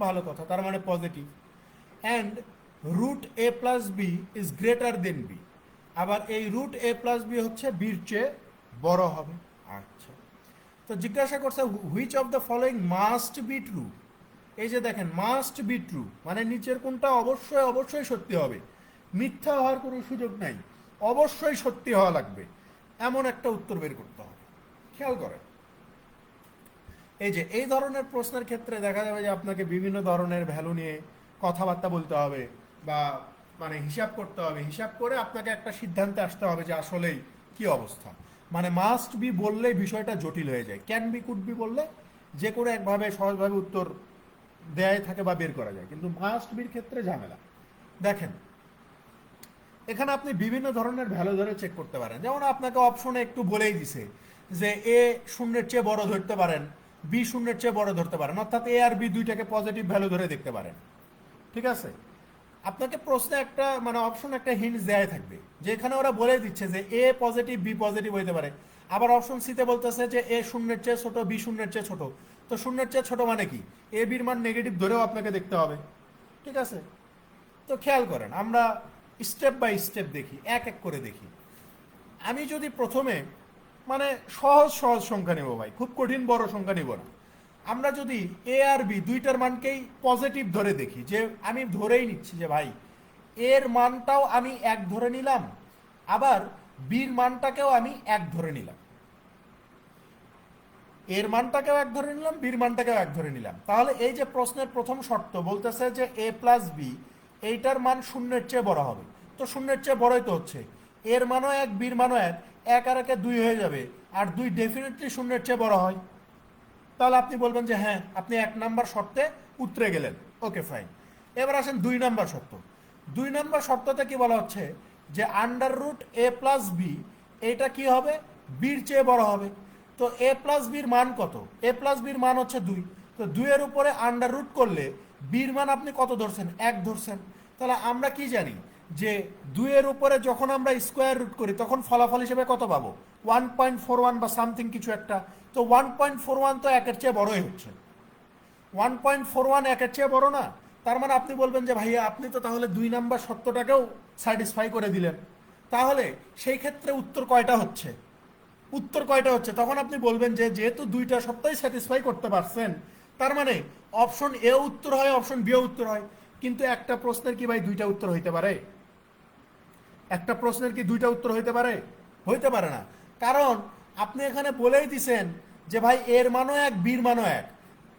ভালো কথা, তার মানে positive, and root A plus b is greater than b, আবার এই রুট এ প্লাস বি হচ্ছে বির চেয়ে বড় হবে। আচ্ছা, তো জিজ্ঞাসা করছে which of the following must be true. এই যে দেখেন মাস্ট বি ট্রু মানে নিচের কোনটা অবশ্যই অবশ্যই সত্যি হবে, মিথ্যা হওয়ার কোনো সুযোগ নাই, অবশ্যই সত্যি হওয়া লাগবে, এমন একটা উত্তর বের করতে হবে। খেয়াল করেন, এই যে এই ধরনের প্রশ্নের ক্ষেত্রে দেখা যাবে যে আপনাকে বিভিন্ন ধরনের ভ্যালু নিয়ে কথাবার্তা বলতে হবে, বা মানে হিসাব করতে হবে, হিসাব করে আপনাকে একটা সিদ্ধান্তে আসতে হবে যে আসলেই কি অবস্থা। মানে মাস্ট বি বললেই বিষয়টা জটিল হয়ে যায়, ক্যান বি কুড বি বললে যে কোনো একভাবে সহজভাবে উত্তর দেয় থাকে বা বের করা যায়, কিন্তু মাস্ট বির ক্ষেত্রে ঝামেলা। দেখেন এখানে আপনি বিভিন্ন ধরনের ভ্যালু ধরে চেক করতে পারেন, যেমন আপনাকে অপশনে একটু বলেই দিছে যে এ শূন্যের চেয়ে বড় ধরতে পারেন, বি শূন্যের চেয়ে বড় ধরতে পারেন, অর্থাৎ এ আর বি দুইটাকে পজিটিভ ভ্যালু ধরে দেখতে পারেন। ঠিক আছে, আপনাকে প্রশ্নে একটা মানে অপশন একটা হিন্টস দেয়াই থাকবে, যে এখানে ওরা বলে দিচ্ছে যে এ পজিটিভ বি পজিটিভ হইতে পারে। আবার অপশন সিতে বলতেছে যে এ শূন্যের চেয়ে ছোট বি শূন্যের চেয়ে ছোট। তো শূন্যের চেয়ে ছোট মানে কি, এ বির মান নেগেটিভ ধরেও আপনাকে দেখতে হবে। ঠিক আছে, তো খেয়াল করেন আমরা স্টেপ বাই স্টেপ দেখি, এক এক করে দেখি। আমি যদি প্রথমে মানে সহজ সহজ সংখ্যা নেব ভাই, খুব কঠিন বড় সংখ্যা নেব না। আমরা যদি এ আর বি দুইটার মানকেই পজিটিভ ধরে দেখি, যে আমি ধরেই নিচ্ছি যে ভাই এর মানটাও আমি এক ধরে নিলাম, আবার বির মানটাকেও আমি এক ধরে নিলাম, এর মানটাকেও এক ধরে নিলাম, বির মানটাকেও এক ধরে নিলাম। তাহলে এই যে প্রশ্নের প্রথম শর্ত বলতেছে যে এ প্লাস বি এইটার মান শূন্যের চেয়ে বড় হবে, তো শূন্যের চেয়ে বড়ই তো হচ্ছে, এর মানও এক বির মানও এক, এক আর একে দুই হয়ে যাবে, আর দুই ডেফিনেটলি শূন্যের চেয়ে বড় হয়। তাহলে আপনি বলবেন যে হ্যাঁ আপনি এক নাম্বার শর্তে উতরে গেলেন, ওকে ফাইন। এবার আসেন দুই নাম্বার শর্ত। দুই নাম্বার শর্ততে কি বলা হচ্ছে যে আন্ডার রুট এ প্লাস বি এইটা কি হবে, বির চেয়ে বড় হবে। তো এ প্লাস বির মান কত, এ প্লাস বির মান হচ্ছে দুই, তো দুইয়ের উপরে আন্ডার রুট করলে বির মান আপনি কত ধরছেন, এক ধরছেন। তাহলে আমরা কি জানি যে দুইয়ের উপরে যখন আমরা স্কোয়ার রুট করি তখন ফলাফল হিসেবে কত পাবো, 1.41 বা সামথিং কিছু একটা। তো 1.41 তো একের চেয়ে বড়ই হচ্ছে, 1.41 একের চেয়ে বড় না। তার মানে আপনি বলবেন যে ভাইয়া আপনি তো তাহলে দুই নাম্বার শর্তটাকেও স্যাটিসফাই করে দিলেন, তাহলে সেই ক্ষেত্রে উত্তর কয়টা হচ্ছে, উত্তর কয়টা হচ্ছে। তখন আপনি বলবেন যে যেহেতু দুইটা শর্তই স্যাটিসফাই করতে পারছেন, তার মানে অপশন এ উত্তর হয়, অপশন বি উত্তর হয়। কিন্তু একটা প্রশ্নের কি ভাই দুইটা উত্তর হইতে পারে, একটা প্রশ্নের কি দুইটা উত্তর হইতে পারে, হইতে পারে না। কারণ আপনি এখানে বলেই দিছেন যে ভাই এর মানও এক বির মানও এক,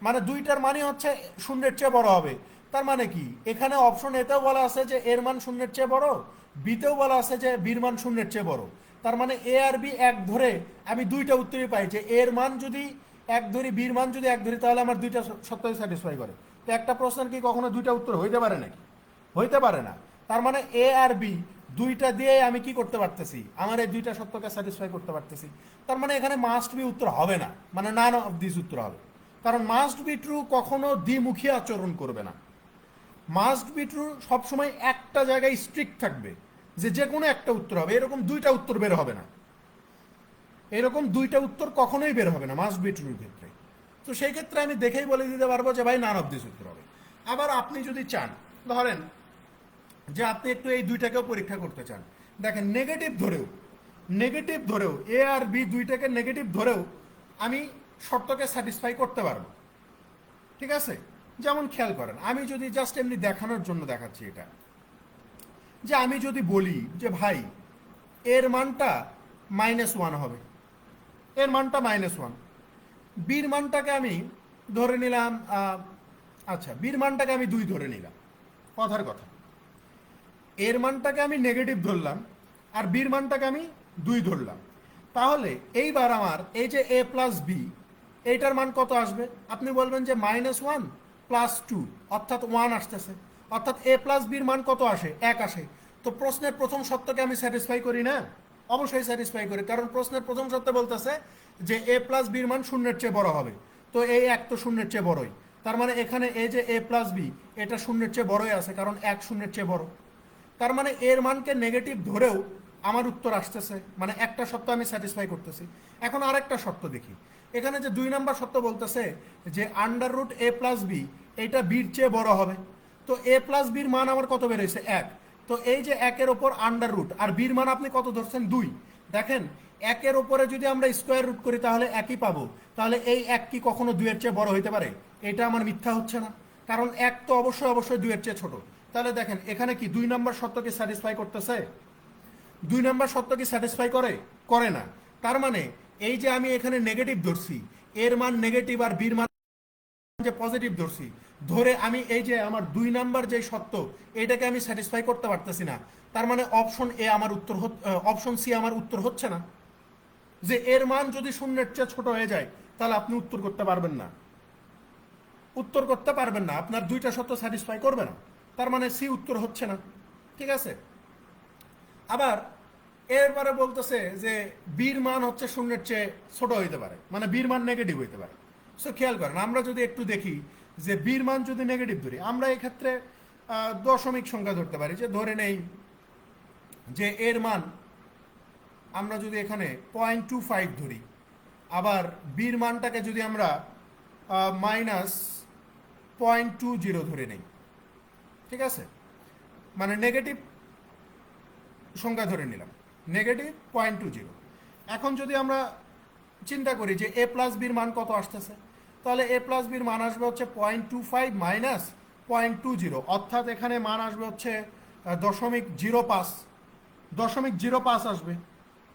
মানে দুইটার মানে হচ্ছে শূন্যের চেয়ে বড় হবে। তার মানে কি এখানে অপশন এতেও বলা আছে যে এর মান শূন্যের চেয়ে বড়, বিতেও বলা আছে যে বির মান শূন্যের চেয়ে বড়। তার মানে এ আর বি এক ধরে আমি দুইটা উত্তরই পাই, যে এর মান যদি এক ধরি বির মান যদি এক ধরি তাহলে আমার দুইটা সত্যই স্যাটিসফাই করে। তো একটা প্রশ্নের কি কখনো দুইটা উত্তর হইতে পারে নাকি, হইতে পারে না। তার মানে এ আর বি দুইটা দিয়ে আমি কি করতে পারতেছি, আমার এই দুইটা সত্যকে স্যাটিসফাই করতে পারতেছি। তার মানে এখানে মাস্ট বি উত্তর হবে না, মানে নান অফ দিস উত্তর হবে। কারণ মাস্ট বি ট্রু কখনো দ্বিমুখী আচরণ করবে না, মাস্ট বি ট্রু সবসময় একটা জায়গায় স্ট্রিক্ট থাকবে, যে যে কোনো একটা উত্তর হবে, এরকম দুইটা উত্তর বের হবে না, এরকম দুইটা উত্তর কখনোই বের হবে না মাস্ট বি ট্রুর ক্ষেত্রে। তো সেই ক্ষেত্রে আমি দেখেই বলে দিতে পারবো যে ভাই নান অফ দিস উত্তর হবে। আবার আপনি যদি চান, ধরেন যে আপনি একটু এই দুইটাকেও পরীক্ষা করতে চান, দেখেন নেগেটিভ ধরেও এ আর বি দুইটাকে নেগেটিভ ধরেও আমি শর্তকে স্যাটিসফাই করতে পারবো। ঠিক আছে, যেমন খেয়াল করেন আমি যদি জাস্ট এমনি দেখানোর জন্য দেখাচ্ছি এটা, যে আমি যদি বলি যে ভাই এর মানটা -1 হবে, এর মানটা -1, বির মানটাকে আমি ধরে নিলাম আচ্ছা বির মানটাকে আমি 2 ধরে নিলাম, কথার কথা, এর মানটাকে আমি নেগেটিভ ধরলাম আর বির মানটাকে আমি 2 ধরলাম। তাহলে এইবার আমার এই যে এ প্লাস বি এইটার মান কত আসবে, আপনি বলবেন যে -1 + 2 অর্থাৎ 1 আসতেছে, অর্থাৎ এ প্লাস বির মান কত আসে, 1 আসে। তো প্রশ্নের প্রথম শর্তকে আমি স্যাটিসফাই করি না, অবশ্যই স্যাটিসফাই করি, কারণ প্রশ্নের প্রথম শর্তে বলতেছে যে এ প্লাস বির মান শূন্যের চেয়ে বড় হবে। তো এই 1 তো শূন্যের চেয়ে বড়ই, তার মানে এখানে এই যে এ প্লাস বি এটা শূন্যের চেয়ে বড়ই আছে, কারণ 1 শূন্যের চেয়ে বড়। তার মানে এর মানকে নেগেটিভ ধরেও আমার উত্তর আসতেছে, মানে একটা শর্ত আমি স্যাটিসফাই করতেছি। এখন আরেকটা শর্ত দেখি, এখানে যে 2 নাম্বার শর্ত বলতেছে যে আন্ডার রুট এ প্লাস বি এইটা বির চেয়ে বড় হবে। তো এ প্লাস বির মান আমার কত বেরোয়েছে, 1। তো এই যে 1-এর ওপর আন্ডার রুট আর বির মান আপনি কত ধরছেন, 2। দেখেন 1-এর ওপরে যদি আমরা স্কোয়ার রুট করি তাহলে 1ই পাবো, তাহলে এই 1 কি কখনো 2-এর চেয়ে বড় হইতে পারে, এটা আমার মিথ্যা হচ্ছে না, কারণ 1 তো অবশ্যই অবশ্যই 2-এর চেয়ে ছোট। তাহলে দেখেন এখানে কি 2 নাম্বার শর্তকে স্যাটিসফাই করতেছে, 2 নাম্বার শর্ত কি স্যাটিসফাই করে, করে না। তার মানে এই যে আমি এখানে নেগেটিভ ধরছি, এর মান নেগেটিভ আর বির মান যে পজিটিভ ধরছি, ধরে আমি এই যে আমার 2 নাম্বার যে শর্ত এইটাকে আমি স্যাটিসফাই করতে পারতেছি না। তার মানে অপশন এ আমার উত্তর, অপশন সি আমার উত্তর হচ্ছে না, যে এর মান যদি শূন্যের চেয়ে ছোট হয়ে যায় তাহলে আপনি উত্তর করতে পারবেন না, উত্তর করতে পারবেন না, আপনার দুইটা শর্ত স্যাটিসফাই করবে না, তার মানে সি উত্তর হচ্ছে না। ঠিক আছে, আবার এরপরে বলতেছে যে বির মান হচ্ছে শূন্যের চেয়ে ছোট হইতে পারে, মানে বির মান নেগেটিভ হইতে পারে। সো খেয়াল করেন, আমরা যদি একটু দেখি যে বির মান যদি নেগেটিভ ধরি, আমরা এক্ষেত্রে দশমিক সংখ্যা ধরতে পারি। যে ধরে নেই যে এর মান আমরা যদি এখানে 0.25 ধরি, আবার বির মানটাকে যদি আমরা -0.20 ধরে নেই, ঠিক আছে, মানে নেগেটিভ সংখ্যা ধরে নিলাম, নেগেটিভ 0.20। এখন যদি আমরা চিন্তা করি যে এ প্লাস বির মান কত আসতেছে, তাহলে এ প্লাস বির মান আসবে হচ্ছে 0.25 মাইনাস 0.20, অর্থাৎ এখানে মান আসবে হচ্ছে 0.05, 0.05 আসবে,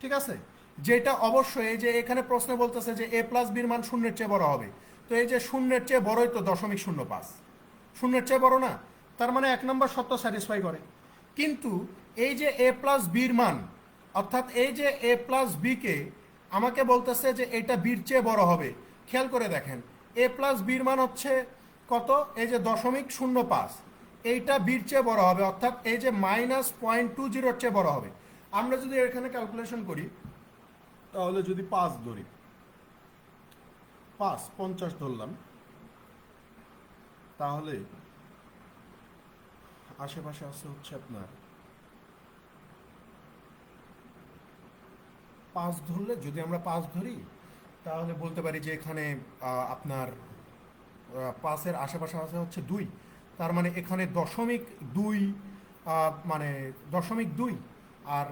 ঠিক আছে। যেটা অবশ্যই এই যে এখানে প্রশ্নে বলতেছে যে এ প্লাস বির মান শূন্যের চেয়ে বড় হবে, তো এই যে শূন্যের চেয়ে বড়ই তো 0.05, শূন্যের চেয়ে বড় না, তার মানে এক নম্বর শর্ত স্যাটিসফাই করে। কিন্তু এই যে এ প্লাস বির মান, অর্থাৎ এই যে এ প্লাস বিকে আমাকে বলতেছে যে এটা বির চেয়ে বড় হবে। খেয়াল করে দেখেন, এ প্লাস বির মান হচ্ছে কত, এই যে 0.05, এইটা বির চেয়ে বড় হবে, অর্থাৎ এই যে -0.20 চেয়ে বড় হবে। আমরা যদি এখানে ক্যালকুলেশন করি, তাহলে যদি 5 ধরি, 50 ধরলাম, তাহলে আশেপাশে আছে হচ্ছে আপনার 5 ধরলে, যদি আমরা 5 ধরি তাহলে বলতে পারি যে এখানে আপনার 5-এর আশেপাশে আছে হচ্ছে 2, তার মানে এখানে 0.2, মানে 0.2, আর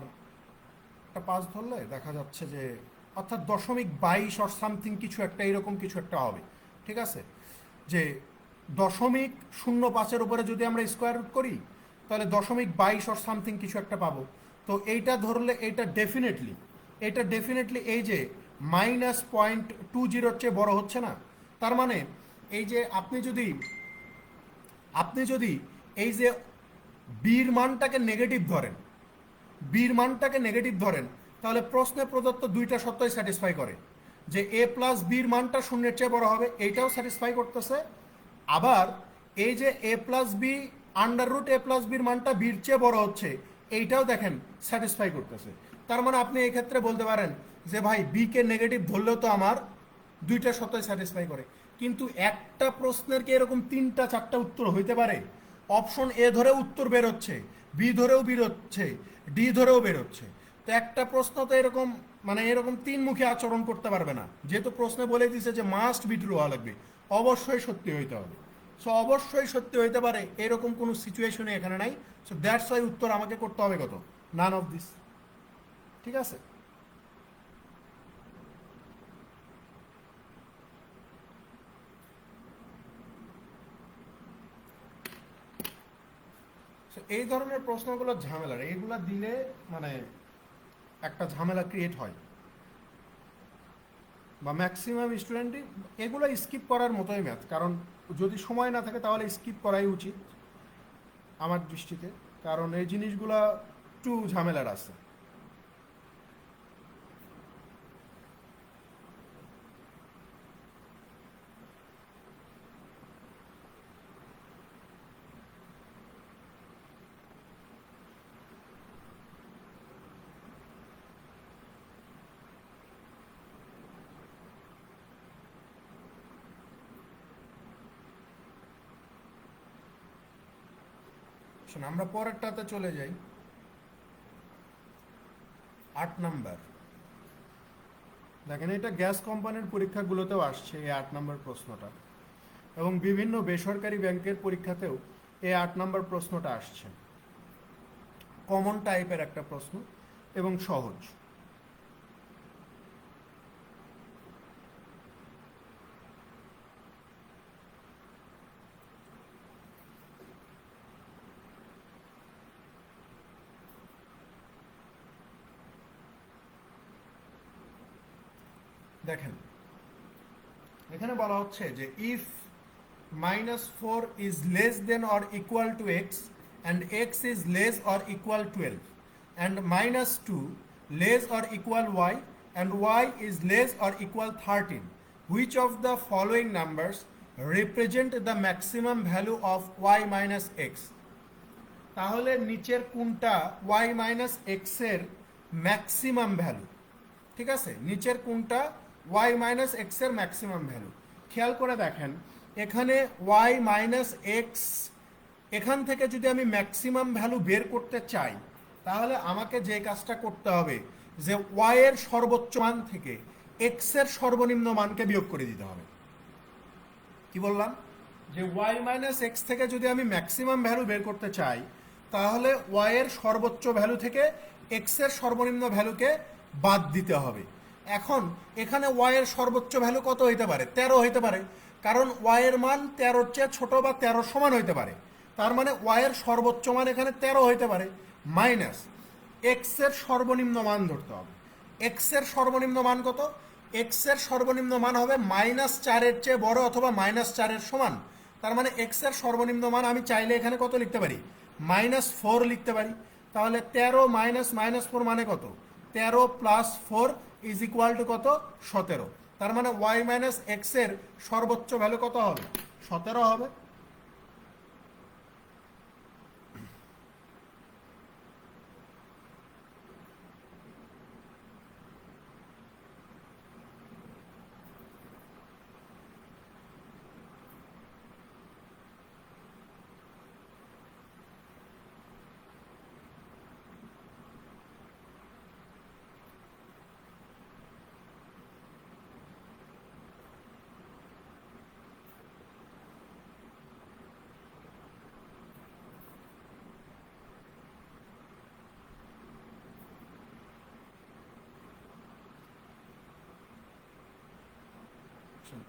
একটা 5 ধরলে দেখা যাচ্ছে যে অর্থাৎ 0.22 অর সামথিং কিছু একটা, এরকম কিছু একটা হবে, ঠিক আছে। যে 0.05-এর উপরে যদি আমরা স্কোয়ার রুট করি, তাহলে 0.22 অর সামথিং কিছু একটা পাবো। তো এইটা ধরলে এটা ডেফিনেটলি এই যে -0.20 চেয়ে বড় হচ্ছে না। তার মানে এই যে আপনি যদি এই যে বির মানটাকে নেগেটিভ ধরেন, তাহলে প্রশ্নে প্রদত্ত দুইটা শর্তই স্যাটিসফাই করে, যে এ প্লাস বির মানটা শূন্যের চেয়ে বড় হবে, এইটাও স্যাটিসফাই করতেছে। আবার এই যে A plus B under root A plus বির মানটা বির চেয়ে বড় হচ্ছে, এইটাও দেখেন স্যাটিসফাই করতেছে। তার মানে আপনি এই ক্ষেত্রে বলতে পারেন যে ভাই বি কে নেগেটিভ ধরলেও তো আমার দুইটা শর্তই স্যাটিসফাই করে। কিন্তু একটা প্রশ্নের কি এরকম 3টা 4টা উত্তর হইতে পারে? অপশন এ ধরে উত্তর বেরোচ্ছে, বি ধরেও বেরোচ্ছে, ডি ধরেও বেরোচ্ছে। তো একটা প্রশ্ন তো এরকম মানে এরকম 3 মুখী আচরণ করতে পারবে না। যেহেতু প্রশ্নে বলে দিছে যে মাস্ট বি ট্রু হওয়া লাগবে, অবশ্যই সত্যি হইতে হবে। সো অবশ্যই সত্যি হইতে পারে এরকম কোনো সিচুয়েশনে এখানে নাই। সো দ্যাটস ওয়াই উত্তর আমাকে করতে হবে কত, নান অফ দিস, ঠিক আছে। এই ধরনের প্রশ্নগুলো ঝামেলার, এইগুলা দিলে মানে একটা ঝামেলা ক্রিয়েট হয়, বা ম্যাক্সিমাম স্টুডেন্টই এগুলো স্কিপ করার মতোই ম্যাথ, কারণ যদি সময় না থাকে তাহলে স্কিপ করাই উচিত আমার দৃষ্টিতে, কারণ এই জিনিসগুলা একটু ঝামেলার আছে। আমরা পরেরটাতে চলে যাই, 8 নাম্বার। দেখেন এটা গ্যাস কোম্পানির পরীক্ষাগুলোতেও আসছে এই 8 নাম্বার প্রশ্নটা, এবং বিভিন্ন বেসরকারি ব্যাংকের পরীক্ষাতেও এই 8 নাম্বার প্রশ্নটা আসছে। কমন টাইপের একটা প্রশ্ন এবং সহজ। দেখেন এখানে বলা হচ্ছে যে if -4 is less than or equal to x and x is less or equal 12 and -2 less or equal y and y is less or equal 13, which of the following numbers represent the maximum value of y minus x? তাহলে নিচের কোনটা y minus x এর ম্যাক্সিমাম ভ্যালু, ঠিক আছে, নিচের কোনটা y minus x এর ম্যাক্সিমাম ভ্যালু। খেয়াল করে দেখেন এখানে ওয়াই মাইনাস এক্স, এখান থেকে যদি আমি ম্যাক্সিমাম ভ্যালু বের করতে চাই তাহলে আমাকে যে কাজটা করতে হবে যে ওয়াই এর সর্বোচ্চ মান থেকে এক্স এর সর্বনিম্ন মানকে বিয়োগ করে দিতে হবে। কি বললাম? যে ওয়াই মাইনাস এক্স থেকে যদি আমি ম্যাক্সিমাম ভ্যালু বের করতে চাই তাহলে ওয়াই এর সর্বোচ্চ ভ্যালু থেকে এক্স এর সর্বনিম্ন ভ্যালুকে বাদ দিতে হবে। এখন এখানে ওয়াই এর সর্বোচ্চ ভ্যালু কত হইতে পারে? 13 হইতে পারে, কারণ ওয়াই এর মান 13-র চেয়ে ছোট বা 13 সমান হইতে পারে। তার মানে ওয়াই এর সর্বোচ্চ মান এখানে 13 হইতে পারে, মাইনাস এক্স এর সর্বনিম্ন মান ধরতে হবে। এক্স এর সর্বনিম্ন মান কত? এক্স এর সর্বনিম্ন মান হবে -4-এর চেয়ে বড় অথবা -4-এর সমান। তার মানে এক্স এর সর্বনিম্ন মান আমি চাইলে এখানে কত লিখতে পারি? -4 লিখতে পারি। তাহলে 13 মাইনাস -4 মানে কত? 13 প্লাস 4 ইজ ইকুয়াল টু কত? 17। তার মানে ওয়াই মাইনাস এক্স এর সর্বোচ্চ ভ্যালু কত হবে? 17 হবে।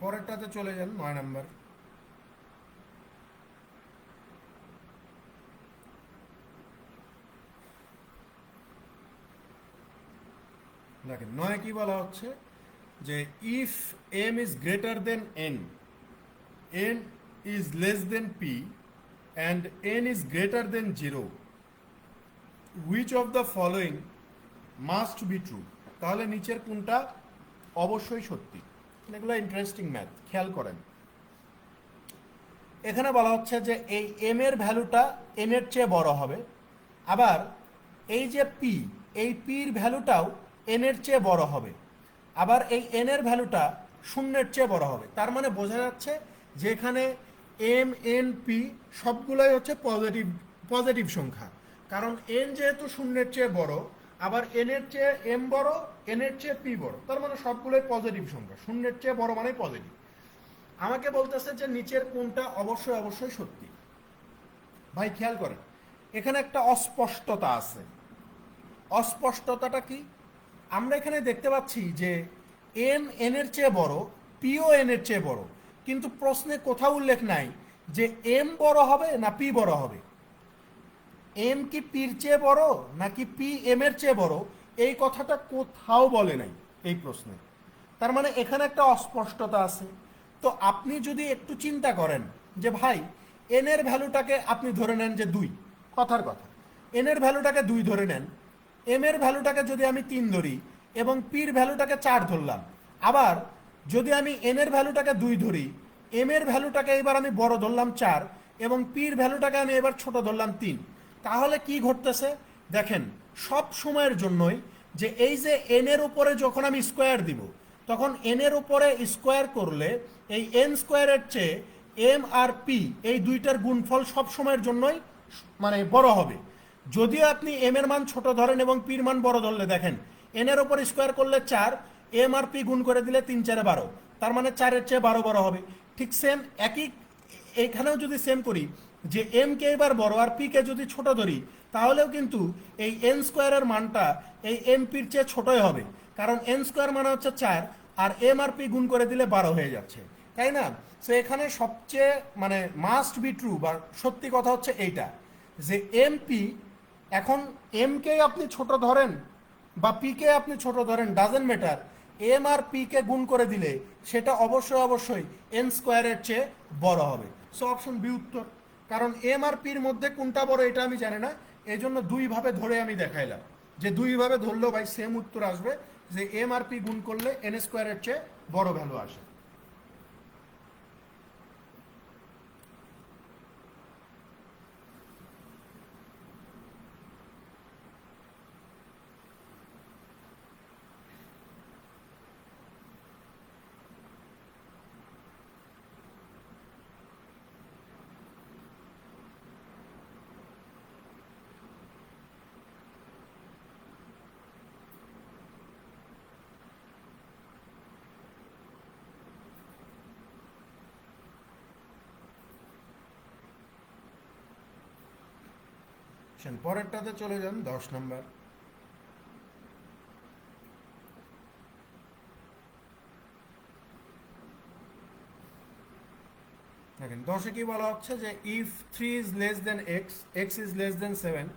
পরেরটাতে চলে যান, 9 নাম্বার। দেখেন 9 কি বলা হচ্ছে যে if m is greater than n, n is less than p and n is greater than 0, which of the following must be true. তাহলে নিচের কোনটা অবশ্যই সত্যি? এগুলো ইন্টারেস্টিং ম্যাথ, খেয়াল করেন। এখানে বলা হচ্ছে যে এই এম এর ভ্যালুটা এন এর চেয়ে বড় হবে, আবার এই যে পি, এই পির ভ্যালুটাও এন এর চেয়ে বড় হবে, আবার এই এন এর ভ্যালুটা 0-এর চেয়ে বড় হবে। তার মানে বোঝা যাচ্ছে যে এখানে এম এন পি সবগুলোই হচ্ছে পজিটিভ পজিটিভ সংখ্যা, কারণ এন যেহেতু 0-এর চেয়ে বড়, আবার এন এর চেয়ে এম বড়, এন এর চেয়ে পি বড়, তার মানে সবগুলোই পজিটিভ সংখ্যা। 0-এর চেয়ে বড় মানে পজিটিভ। আমাকে বলতেছে যে নিচের কোনটা অবশ্যই অবশ্যই সত্যি। ভাই খেয়াল করেন এখানে একটা অস্পষ্টতা আছে। অস্পষ্টতাটা কি? আমরা এখানে দেখতে পাচ্ছি যে এম এন এর চেয়ে বড়, পিও এন এর চেয়ে বড়, কিন্তু প্রশ্নে কোথাও উল্লেখ নাই যে এম বড় হবে না পি বড় হবে। এম কি পির চেয়ে বড় নাকি পি এম এর চেয়ে বড়, এই কথাটা কোথাও বলে নাই এই প্রশ্নে। তার মানে এখানে একটা অস্পষ্টতা আছে। তো আপনি যদি একটু চিন্তা করেন যে ভাই এন এর ভ্যালুটাকে আপনি ধরে নেন যে 2, কথার কথা, এন এর ভ্যালুটাকে 2 ধরে নেন, এম এর ভ্যালুটাকে যদি আমি 3 ধরি এবং পির ভ্যালুটাকে 4 ধরলাম, আবার যদি আমি এন এর ভ্যালুটাকে 2 ধরি, এম এর ভ্যালুটাকে এবার আমি বড় ধরলাম 4 এবং পির ভ্যালুটাকে আমি এবার ছোট ধরলাম 3, তাহলে কি ঘটতেছে দেখেন সব সময়ের জন্যই যে এই যে এন এর উপরে যখন আমি স্কোয়ার দিব তখন এন এর উপরে স্কোয়ার করলে এই এন স্কোয়ারের চেয়ে এম আর পি এই দুইটার গুণফল সব সময়ের জন্যই মানে বড় হবে। যদিও আপনি এম এর মান ছোট ধরেন এবং পির মান বড় ধরলে দেখেন এন এর উপর স্কোয়ার করলে 4, এম আর পি গুণ করে দিলে 3 4 12, তার মানে 4-এর চেয়ে 12 বড় হবে। ঠিক সেম একই এখানেও যদি সেম করি যে এম কে এবার বড় আর পি কে যদি ছোট ধরি তাহলেও কিন্তু এই এন স্কোয়ারের মানটা এই এম পির চেয়ে ছোটই হবে, কারণ এন স্কোয়ার মানে হচ্ছে 4 আর এম আর পি গুণ করে দিলে 12 হয়ে যাচ্ছে, তাই না? সো এখানে সবচেয়ে মানে মাস্ট বি ট্রু বা সত্যি কথা হচ্ছে এইটা যে এম পি, এখন এম কে আপনি ছোট ধরেন বা পি কে আপনি ছোট ধরেন ডাজেন্ট ম্যাটার, এম আর পি কে গুণ করে দিলে সেটা অবশ্যই অবশ্যই এন স্কোয়ারের চেয়ে বড় হবে। সো অপশন বি উত্তর, কারণ এম আর পির মধ্যে কোনটা বড় এটা আমি জানি না, এই জন্য 2 ভাবে ধরে আমি দেখাইলাম যে 2 ভাবে ধরলেও ভাই সেম উত্তর আসবে যে এম আর পি গুণ করলে এন স্কোয়ারের চেয়ে বড় ভ্যালু আসে। পরেরটাতে চলে যান 10 নম্বর। দেখেন 10-এ কি বলা হচ্ছে যে if 3 is less than x, x is less than 7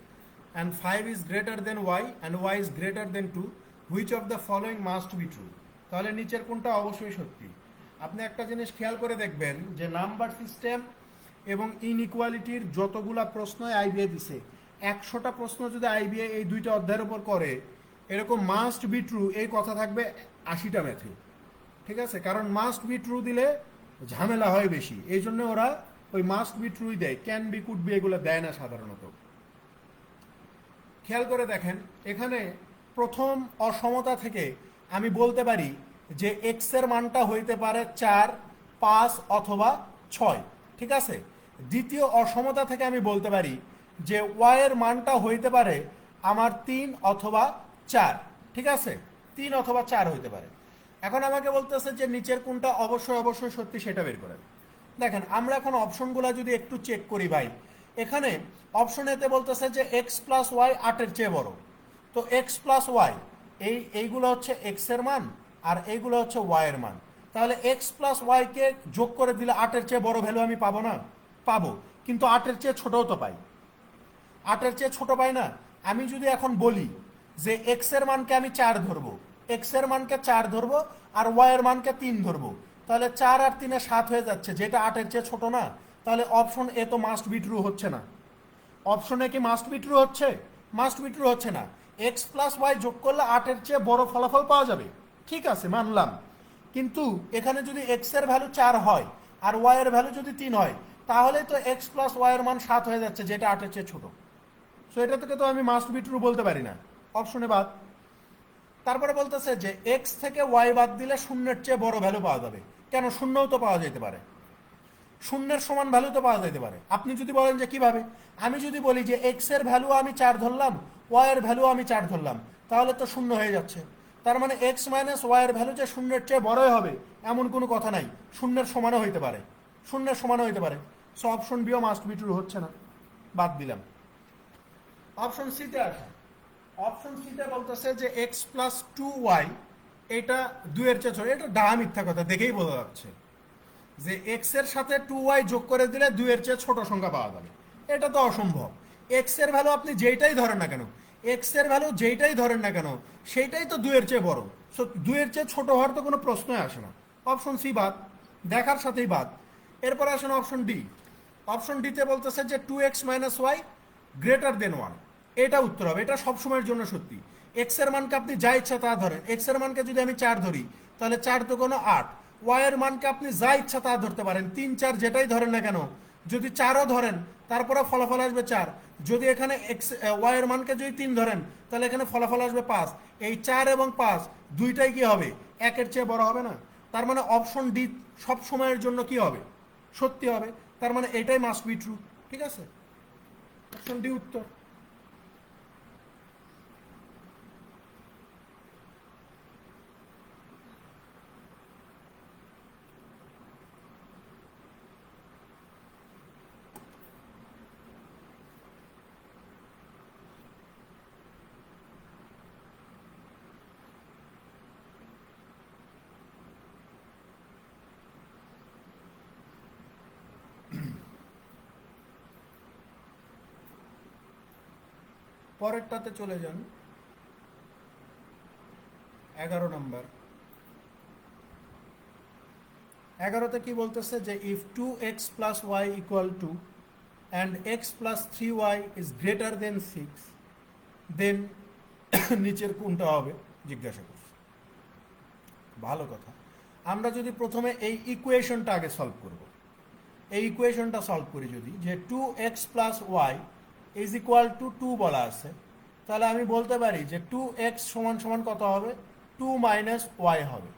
and 5 is greater than y and y is greater than 2, which of the following must be true. তাহলে নিচের কোনটা অবশ্যই সত্যি। আপনি একটা জিনিস খেয়াল করে দেখবেন যে নাম্বার সিস্টেম এবং ইনইকুয়ালিটির যতগুলা প্রশ্ন আইবিএ দিছে, 100টা প্রশ্ন যদি আইবিএ এই দুইটা অধ্যায়ের উপর করে, এরকম মাস্ট বি ট্রু এই কথা থাকবে 80টা ম্যাথে। ঠিক আছে, কারণ মাস্ট বি ট্রু দিলে ঝামেলা হয় বেশি, এই জন্য ওরা ওই মাস্ট বি ট্রুই দেয়, ক্যান বি কুড বি এগুলো দেয় না সাধারণত। খেয়াল করে দেখেন এখানে প্রথম অসমতা থেকে আমি বলতে পারি যে এক্স এর মানটা হইতে পারে 4, 5 অথবা 6। ঠিক আছে, দ্বিতীয় অসমতা থেকে আমি বলতে পারি যে ওয়াই এর মানটা হইতে পারে আমার 3 অথবা 4। ঠিক আছে, 3 অথবা 4 হইতে পারে। এখন আমাকে বলতেছে যে নিচের কোনটা অবশ্যই অবশ্যই সত্যি সেটা বের করেন। দেখেন আমরা এখন অপশনগুলো যদি একটু চেক করি ভাই, এখানে অপশন এতে বলতেছে যে এক্স প্লাস ওয়াই 8-এর চেয়ে বড়। তো এক্স প্লাস ওয়াই এইগুলো হচ্ছে এক্স এর মান আর এইগুলো হচ্ছে ওয়াই এর মান। তাহলে এক্স প্লাস ওয়াইকে যোগ করে দিলে 8-এর চেয়ে বড় ভ্যালু আমি পাবো না? পাবো, কিন্তু 8-এর চেয়ে ছোটও তো পাই। 8-এর চেয়ে ছোট পাই না। আমি যদি এখন বলি যে এক্স এর মানকে আমি 4 ধরবো, এক্স এর মানকে 4 ধরবো আর ওয়াই এর মানকে 3 ধরবো, তাহলে 4 আর 3-এ 7 হয়ে যাচ্ছে, যেটা 8-এর চেয়ে ছোট না। তাহলে অপশন এ তো মাস্ট বি ট্রু হচ্ছে না। অপশনে কি মাস্ট বি ট্রু হচ্ছে? মাস্ট বি ট্রু হচ্ছে না। এক্স প্লাস ওয়াই যোগ করলে 8-এর চেয়ে বড় ফলাফল পাওয়া যাবে, ঠিক আছে মানলাম, কিন্তু এখানে যদি এক্স এর ভ্যালু 4 হয় আর ওয়াই এর ভ্যালু যদি 3 হয়, তাহলে তো এক্স প্লাস ওয়াই এর মান 7 হয়ে যাচ্ছে, যেটা 8-এর চেয়ে ছোট। সো এটা থেকে তো আমি মাস্ট বি ট্রু বলতে পারি না, অপশনে বাদ। তারপরে বলতেছে যে এক্স থেকে ওয়াই বাদ দিলে শূন্যের চেয়ে বড় ভ্যালু পাওয়া যাবে। কেন? শূন্যও তো পাওয়া যেতে পারে, শূন্যের সমান ভ্যালু তো পাওয়া যেতে পারে। আপনি যদি বলেন যে কিভাবে, আমি যদি বলি যে এক্স এর ভ্যালু আমি 4 ধরলাম, ওয়াই এর ভ্যালু আমি 4 ধরলাম, তাহলে তো শূন্য হয়ে যাচ্ছে। তার মানে এক্স মাইনাস ওয়াই এর ভ্যালু যে শূন্যের চেয়ে বড়ই হবে এমন কোনো কথা নাই, শূন্যের সমানও হইতে পারে, শূন্যের সমানও হইতে পারে। সো অপশন বিও মাস্ট বি ট্রু হচ্ছে না, বাদ দিলাম। অপশন সিতে আসে। অপশন সিতে বলতেছে যে এক্স প্লাস 2y এটা 2-এর চেয়ে ছোট। এটা ডাহা মিথ্যা কথা, দেখেই বোঝা যাচ্ছে যে এক্স এর সাথে 2y যোগ করে দিলে 2-এর চেয়ে ছোট সংখ্যা পাওয়া যাবে। এটা তো অসম্ভব। এক্স এর ভ্যালু আপনি যেইটাই ধরেন না কেন, এক্স এর ভ্যালু যেইটাই ধরেন না কেন, সেইটাই তো 2-এর চেয়ে বড়। সো 2-এর চেয়ে ছোট হওয়ার তো কোনো প্রশ্নই আসে না। অপশন সি বাদ, দেখার সাথেই বাদ। এরপর আসেন অপশন ডি। অপশন ডিতে বলতেছে যে 2x minus Y greater than 1। এটা উত্তর হবে, এটা সবসময়ের জন্য সত্যি। এক্স এর মানকে আপনি যা ইচ্ছা তা ধরেন, এক্স এর মানকে যদি আমি 4 ধরি তাহলে 4 তো কোনো 8। ওয়াই এর মানকে আপনি যা ইচ্ছা তা ধরতে পারেন, 3, 4 যেটাই ধরেন না কেন, যদি 4ও ধরেন তারপরে ফলাফল আসবে 4। যদি এখানে এক্স ওয়াই এর মানকে যদি 3 ধরেন তাহলে এখানে ফলাফল আসবে 5। এই 4 এবং 5 দুইটাই কি হবে? 1-এর চেয়ে বড় হবে না। তার মানে অপশন ডি সব সময়ের জন্য কি হবে? সত্যি হবে। তার মানে এটাই মাস্ট বি ট্রু। ঠিক আছে, অপশন ডি উত্তর। পরেরটাতে চলে যান 11 নম্বর। 11তে কি বলতেছে যে if 2x plus y equal to and x plus 3y is greater than 6, then নিচের কোনটা হবে জিজ্ঞাসা করছে। ভালো কথা, আমরা যদি প্রথমে এই ইকুয়েশনটা আগে সলভ করব। এই ইকুয়েশনটা সলভ করি যদি, যে 2x plus y is equal to 2 বলা আছে, তাহলে আমি বলতে পারি যে 2x সমান সমান কত হবে? 2 মাইনাস ওয়াই হবে।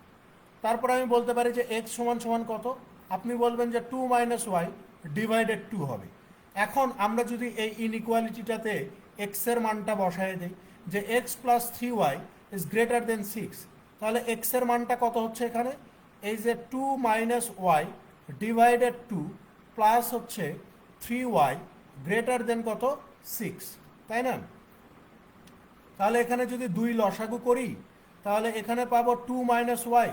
তারপর আমি বলতে পারি যে x সমান সমান কত? আপনি বলবেন যে 2 মাইনাস ওয়াই ডিভাইডেড 2 হবে। এখন আমরা যদি এই ইনইকুয়ালিটিটাতে x এর মানটা বসায় দিই যে x plus 3y is greater than 6, তাহলে x এর মানটা কত হচ্ছে এখানে? এই যে 2 মাইনাস ওয়াই ডিভাইডেড 2 প্লাস হচ্ছে 3y গ্রেটার দেন কত? 6। তাই না? তাহলে এখানে যদি 2 লসাগু করি তাহলে এখানে পাবো 2 মাইনাস ওয়াই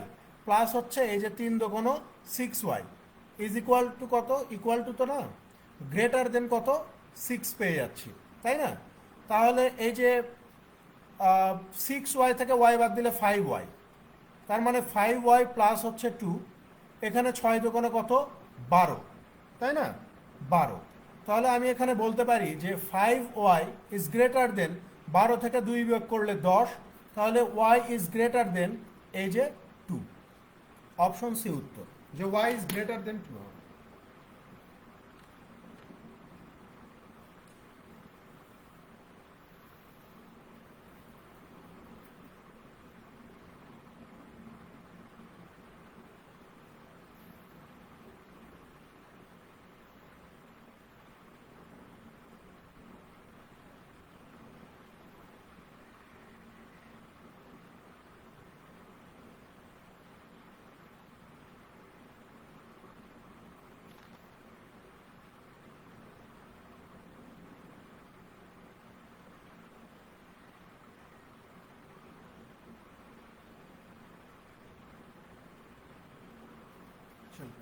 প্লাস হচ্ছে এই যে 3 দোকানো 6y ইজ ইকুয়াল টু কত, ইকুয়াল টু তো না, গ্রেটার দেন কত, 6 পেয়ে যাচ্ছি, তাই না? তাহলে এই যে 6y থেকে y বাদ দিলে 5y, তার মানে 5y প্লাস হচ্ছে 2, এখানে 6 দোকানে কত, 12, তাই না, 12। তাহলে আমি এখানে বলতে পারি যে 5y ইজ গ্রেটার দেন, 12 থেকে 2 বিয়োগ করলে 10, তাহলে y ইজ গ্রেটার দেন এই যে 2। অপশন সি উত্তর, যে y ইজ গ্রেটার দেন 2 হবে।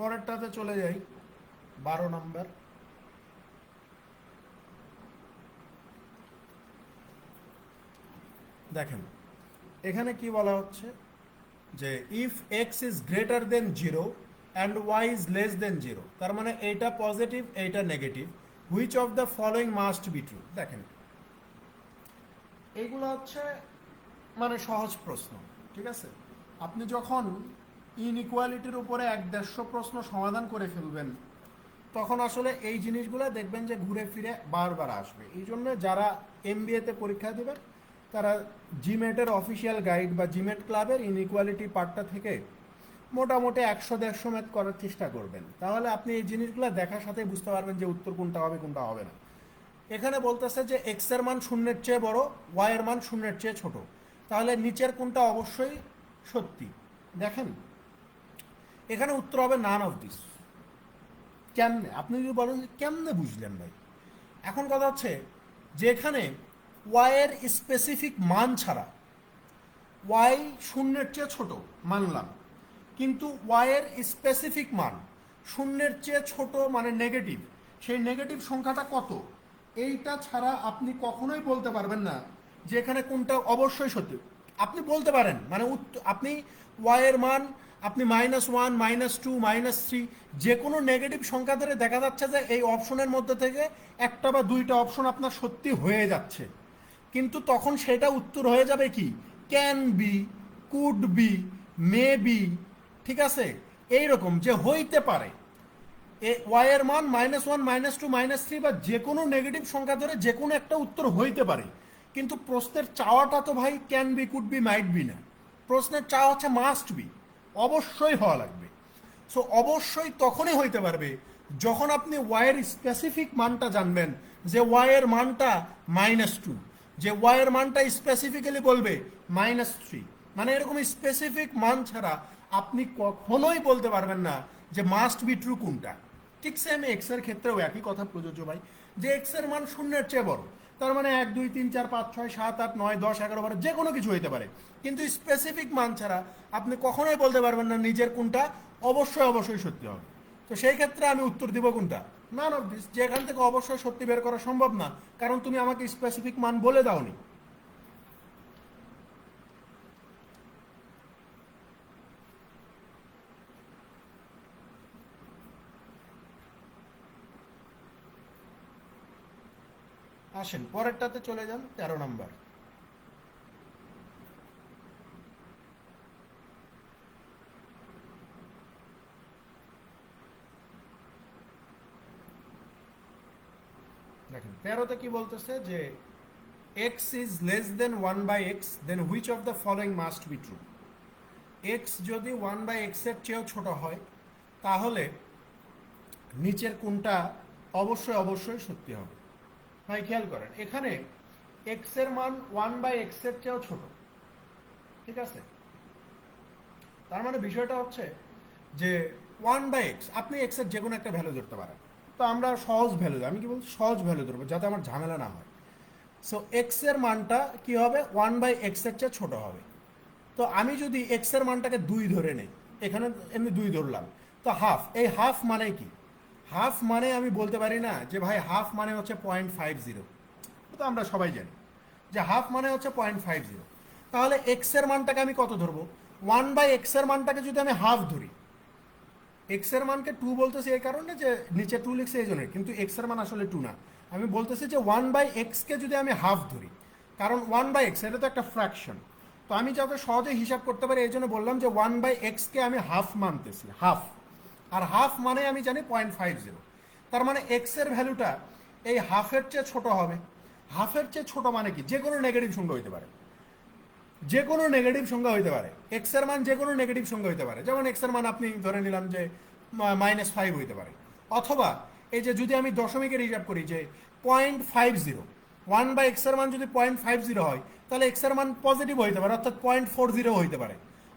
পরেরটাতে চলে যাই, 12 নম্বর। দেখেন এখানে কি বলা হচ্ছে যে if x is greater than 0 and y is less than 0, তার মানে এইটা পজিটিভ এইটা negative, which of the following must be true. দেখেন এইগুলো হচ্ছে মানে সহজ প্রশ্ন, ঠিক আছে? আপনি যখন ইনইকুয়ালিটির উপরে 150 প্রশ্ন সমাধান করে ফেলবেন তখন আসলে এই জিনিসগুলো দেখবেন যে ঘুরে ফিরে বারবার আসবে। এই জন্য যারা এমবিএতে পরীক্ষা দেবেন তারা জিমেটের অফিসিয়াল গাইড বা জিমেট ক্লাবের ইনইকুয়ালিটি পার্টটা থেকে মোটামুটি 100-150 ম্যাথ করার চেষ্টা করবেন, তাহলে আপনি এই জিনিসগুলো দেখার সাথে বুঝতে পারবেন যে উত্তর কোনটা হবে কোনটা হবে না। এখানে বলতেছে যে এক্স এর মান 0-এর চেয়ে বড়, ওয়াই এর মান 0-এর চেয়ে ছোট, তাহলে নিচের কোনটা অবশ্যই সত্যি। দেখেন এখানে উত্তর হবে নান অফ দিস। কেমনে, আপনি যদি বলেন যে কেমনে বুঝলেন ভাই, এখন কথা হচ্ছে যে এখানে ওয়াইয়ের স্পেসিফিক মান ছাড়া, ওয়াই 0-এর চেয়ে ছোট মানলাম, কিন্তু ওয়াইয়ের স্পেসিফিক মান 0-এর চেয়ে ছোট মানে নেগেটিভ, সেই নেগেটিভ সংখ্যাটা কত, এইটা ছাড়া আপনি কখনোই বলতে পারবেন না যে এখানে কোনটা অবশ্যই সত্যি। আপনি বলতে পারেন মানে আপনি ওয়াইয়ের মান আপনি -1, -2, -3 যে কোনো নেগেটিভ সংখ্যা ধরে দেখা যাচ্ছে যে এই অপশনের মধ্যে থেকে একটা বা দুইটা অপশন আপনার সত্যি হয়ে যাচ্ছে, কিন্তু তখন সেটা উত্তর হয়ে যাবে কি can be, could be, may be, ঠিক আছে, এইরকম যে হইতে পারে। ওয়াই এর মান -1, -2, -3 বা যে কোনো নেগেটিভ সংখ্যা ধরে যে কোনো একটা উত্তর হইতে পারে, কিন্তু প্রশ্নের চাওয়াটা তো ভাই can be, could be, might be না, প্রশ্নের চাওয়া হচ্ছে মাস্ট বি, অবশ্যই হওয়া লাগবে। সো অবশ্যই তখনই হইতে পারবে যখন আপনি ওয়াইয়ের স্পেসিফিক মানটা জানবেন, যে ওয়াইয়ের মানটা -2, যে ওয়াইয়ের মানটা স্পেসিফিক্যালি বলবে -3, মানে এরকম স্পেসিফিক মান ছাড়া আপনি কখনোই বলতে পারবেন না যে মাস্ট বি ট্রু কোনটা। ঠিক সেম এক্স এর ক্ষেত্রেও একই কথা প্রযোজ্য ভাই, যে এক্স এর মান 0-এর চেয়ে বড়, তার মানে 1, 2, 3, 4, 5, 6, 7, 8, 9, 10, 11, 12 যে কোনো কিছু হইতে পারে, কিন্তু স্পেসিফিক মান ছাড়া আপনি কখনোই বলতে পারবেন না নিজের কোনটা অবশ্যই অবশ্যই সত্যি হবে। তো সেই ক্ষেত্রে আমি উত্তর দিব কোনটা, নান অফ দিস, যে এখান থেকে অবশ্যই সত্যি বের করা সম্ভব না, কারণ তুমি আমাকে স্পেসিফিক মান বলে দাওনি। আসেন পরেরটাতে চলে যান, 13 নম্বর। দেখেন 13তে কি বলতেছে যে x is less than 1/x, then which of the following must be true. X যদি 1/x এর চেয়েও ছোট হয় তাহলে নিচের কোনটা অবশ্যই অবশ্যই সত্যি হবে। ভাই খেয়াল করেন এখানে এক্স এর মান 1/x এর চেয়েও ছোট, ঠিক আছে, তার মানে বিষয়টা হচ্ছে যে 1/x আপনি এক্স এর যে কোনো একটা ভ্যালু ধরতে পারেন, তো আমরা সহজ ভ্যালু, আমি কি বলছি সহজ ভ্যালু ধরবো যাতে আমার ঝামেলা না হয়। সো এক্স এর মানটা কি হবে 1/x এর চেয়ে ছোট হবে। তো আমি যদি এক্স এর মানটাকে 2 ধরে নেই, এখানে এমনি 2 ধরলাম, তো হাফ, এই হাফ মানে কি? হাফ মানে আমি বলতে পারি না যে ভাই হাফ মানে হচ্ছে 0.50, তো আমরা সবাই জানি যে হাফ মানে হচ্ছে 0.50। তাহলে এক্স এর মানটাকে আমি কত ধরবো? 1/x এর মানটাকে যদি আমি হাফ ধরি, এক্স এর মানকে 2 বলতেছি এই কারণে যে নিচে 2 লিখছে এই জন্য, কিন্তু এক্স এর মান আসলে 2 না। আমি বলতেছি যে 1/x কে যদি আমি হাফ ধরি, কারণ 1/x এটা তো একটা ফ্র্যাকশন, তো আমি যাতে সহজে হিসাব করতে পারি এই জন্য বললাম যে 1/x কে আমি হাফ মানতেছি, হাফ। আর হাফ মানে আমি জানি 0.50, তার মানে এক্স এর ভ্যালুটা এই হাফের চেয়ে ছোট হবে। হাফের চেয়ে ছোট মানে কি? যে কোনো নেগেটিভ সংখ্যা হইতে পারে, যে কোনো নেগেটিভ সংখ্যা হইতে পারে, এক্স এর মান যে কোনো নেগেটিভ সংখ্যা হইতে পারে। যেমন এক্স এর মান আপনি ধরে নিলাম যে -5 হইতে পারে, অথবা এই যে যদি আমি দশমিকের হিসাব করি যে 0.50, 1/x এর মান যদি 0.50 হয়, তাহলে এক্স এর মান পজিটিভ হইতে পারে, অর্থাৎ 0.40 হইতে পারে।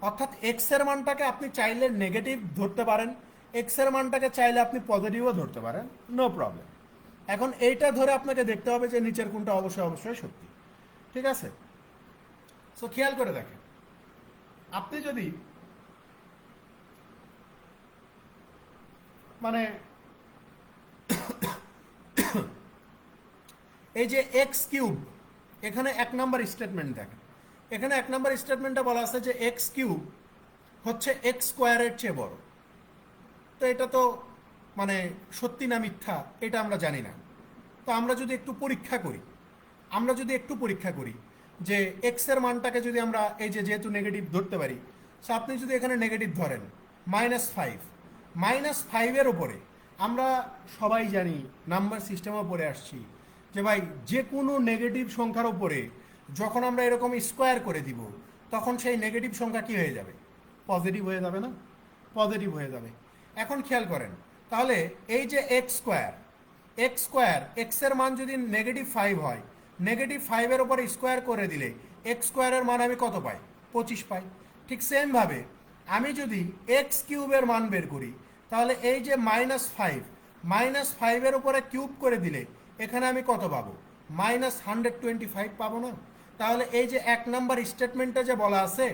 অর্থাৎ এক্স এর মানটাকে আপনি চাইলে নেগেটিভ ধরতে পারেন, এক্স এর মানটাকে চাইলে আপনি পজিটিভও ধরতে পারেন, নো প্রবলেম। এখন এইটা ধরে আপনাকে দেখতে হবে যে নিচের কোনটা অবশ্যই অবশ্যই সত্যি। ঠিক আছে? সো খেয়াল করে দেখেন, আপনি যদি মানে এই যে এক্স কিউব, এখানে 1 নম্বর স্টেটমেন্ট দেখেন, এখানে 1 নম্বর স্টেটমেন্টে বলা আছে যে এক্স কিউব হচ্ছে এক্স স্কোয়ারের চেয়ে বড়। তো এটা তো মানে সত্যি না মিথ্যা এটা আমরা জানি না। তো আমরা যদি একটু পরীক্ষা করি, যে এক্স এর মানটাকে যদি আমরা এই যে যেহেতু নেগেটিভ ধরতে পারি, সো আপনি যদি এখানে নেগেটিভ ধরেন -5, -5 এর উপরে আমরা সবাই জানি, নাম্বার সিস্টেমও পড়ে আসছি যে ভাই যে কোনো নেগেটিভ সংখ্যার উপরে যখন আমরা এরকম স্কোয়ার করে দিব, তখন সেই নেগেটিভ সংখ্যা কি হয়ে যাবে? পজিটিভ হয়ে যাবে না? পজিটিভ হয়ে যাবে। এখন খেয়াল করেন, তাহলে এই যে এক্স স্কোয়ার এক্স এর মান যদি -5 হয়, -5 এর উপর স্কোয়ার করে দিলে এক্স স্কোয়ারের মান আমি কত পাই? 25 পাই। ঠিক সেম ভাবে আমি যদি এক্স কিউবের মান বের করি, তাহলে এই যে -5 এর উপরে কিউব করে দিলে এখানে আমি কত পাবো? -125 পাবো না? তাহলে এই যে 1 নম্বর স্টেটমেন্টে যে বলা আছে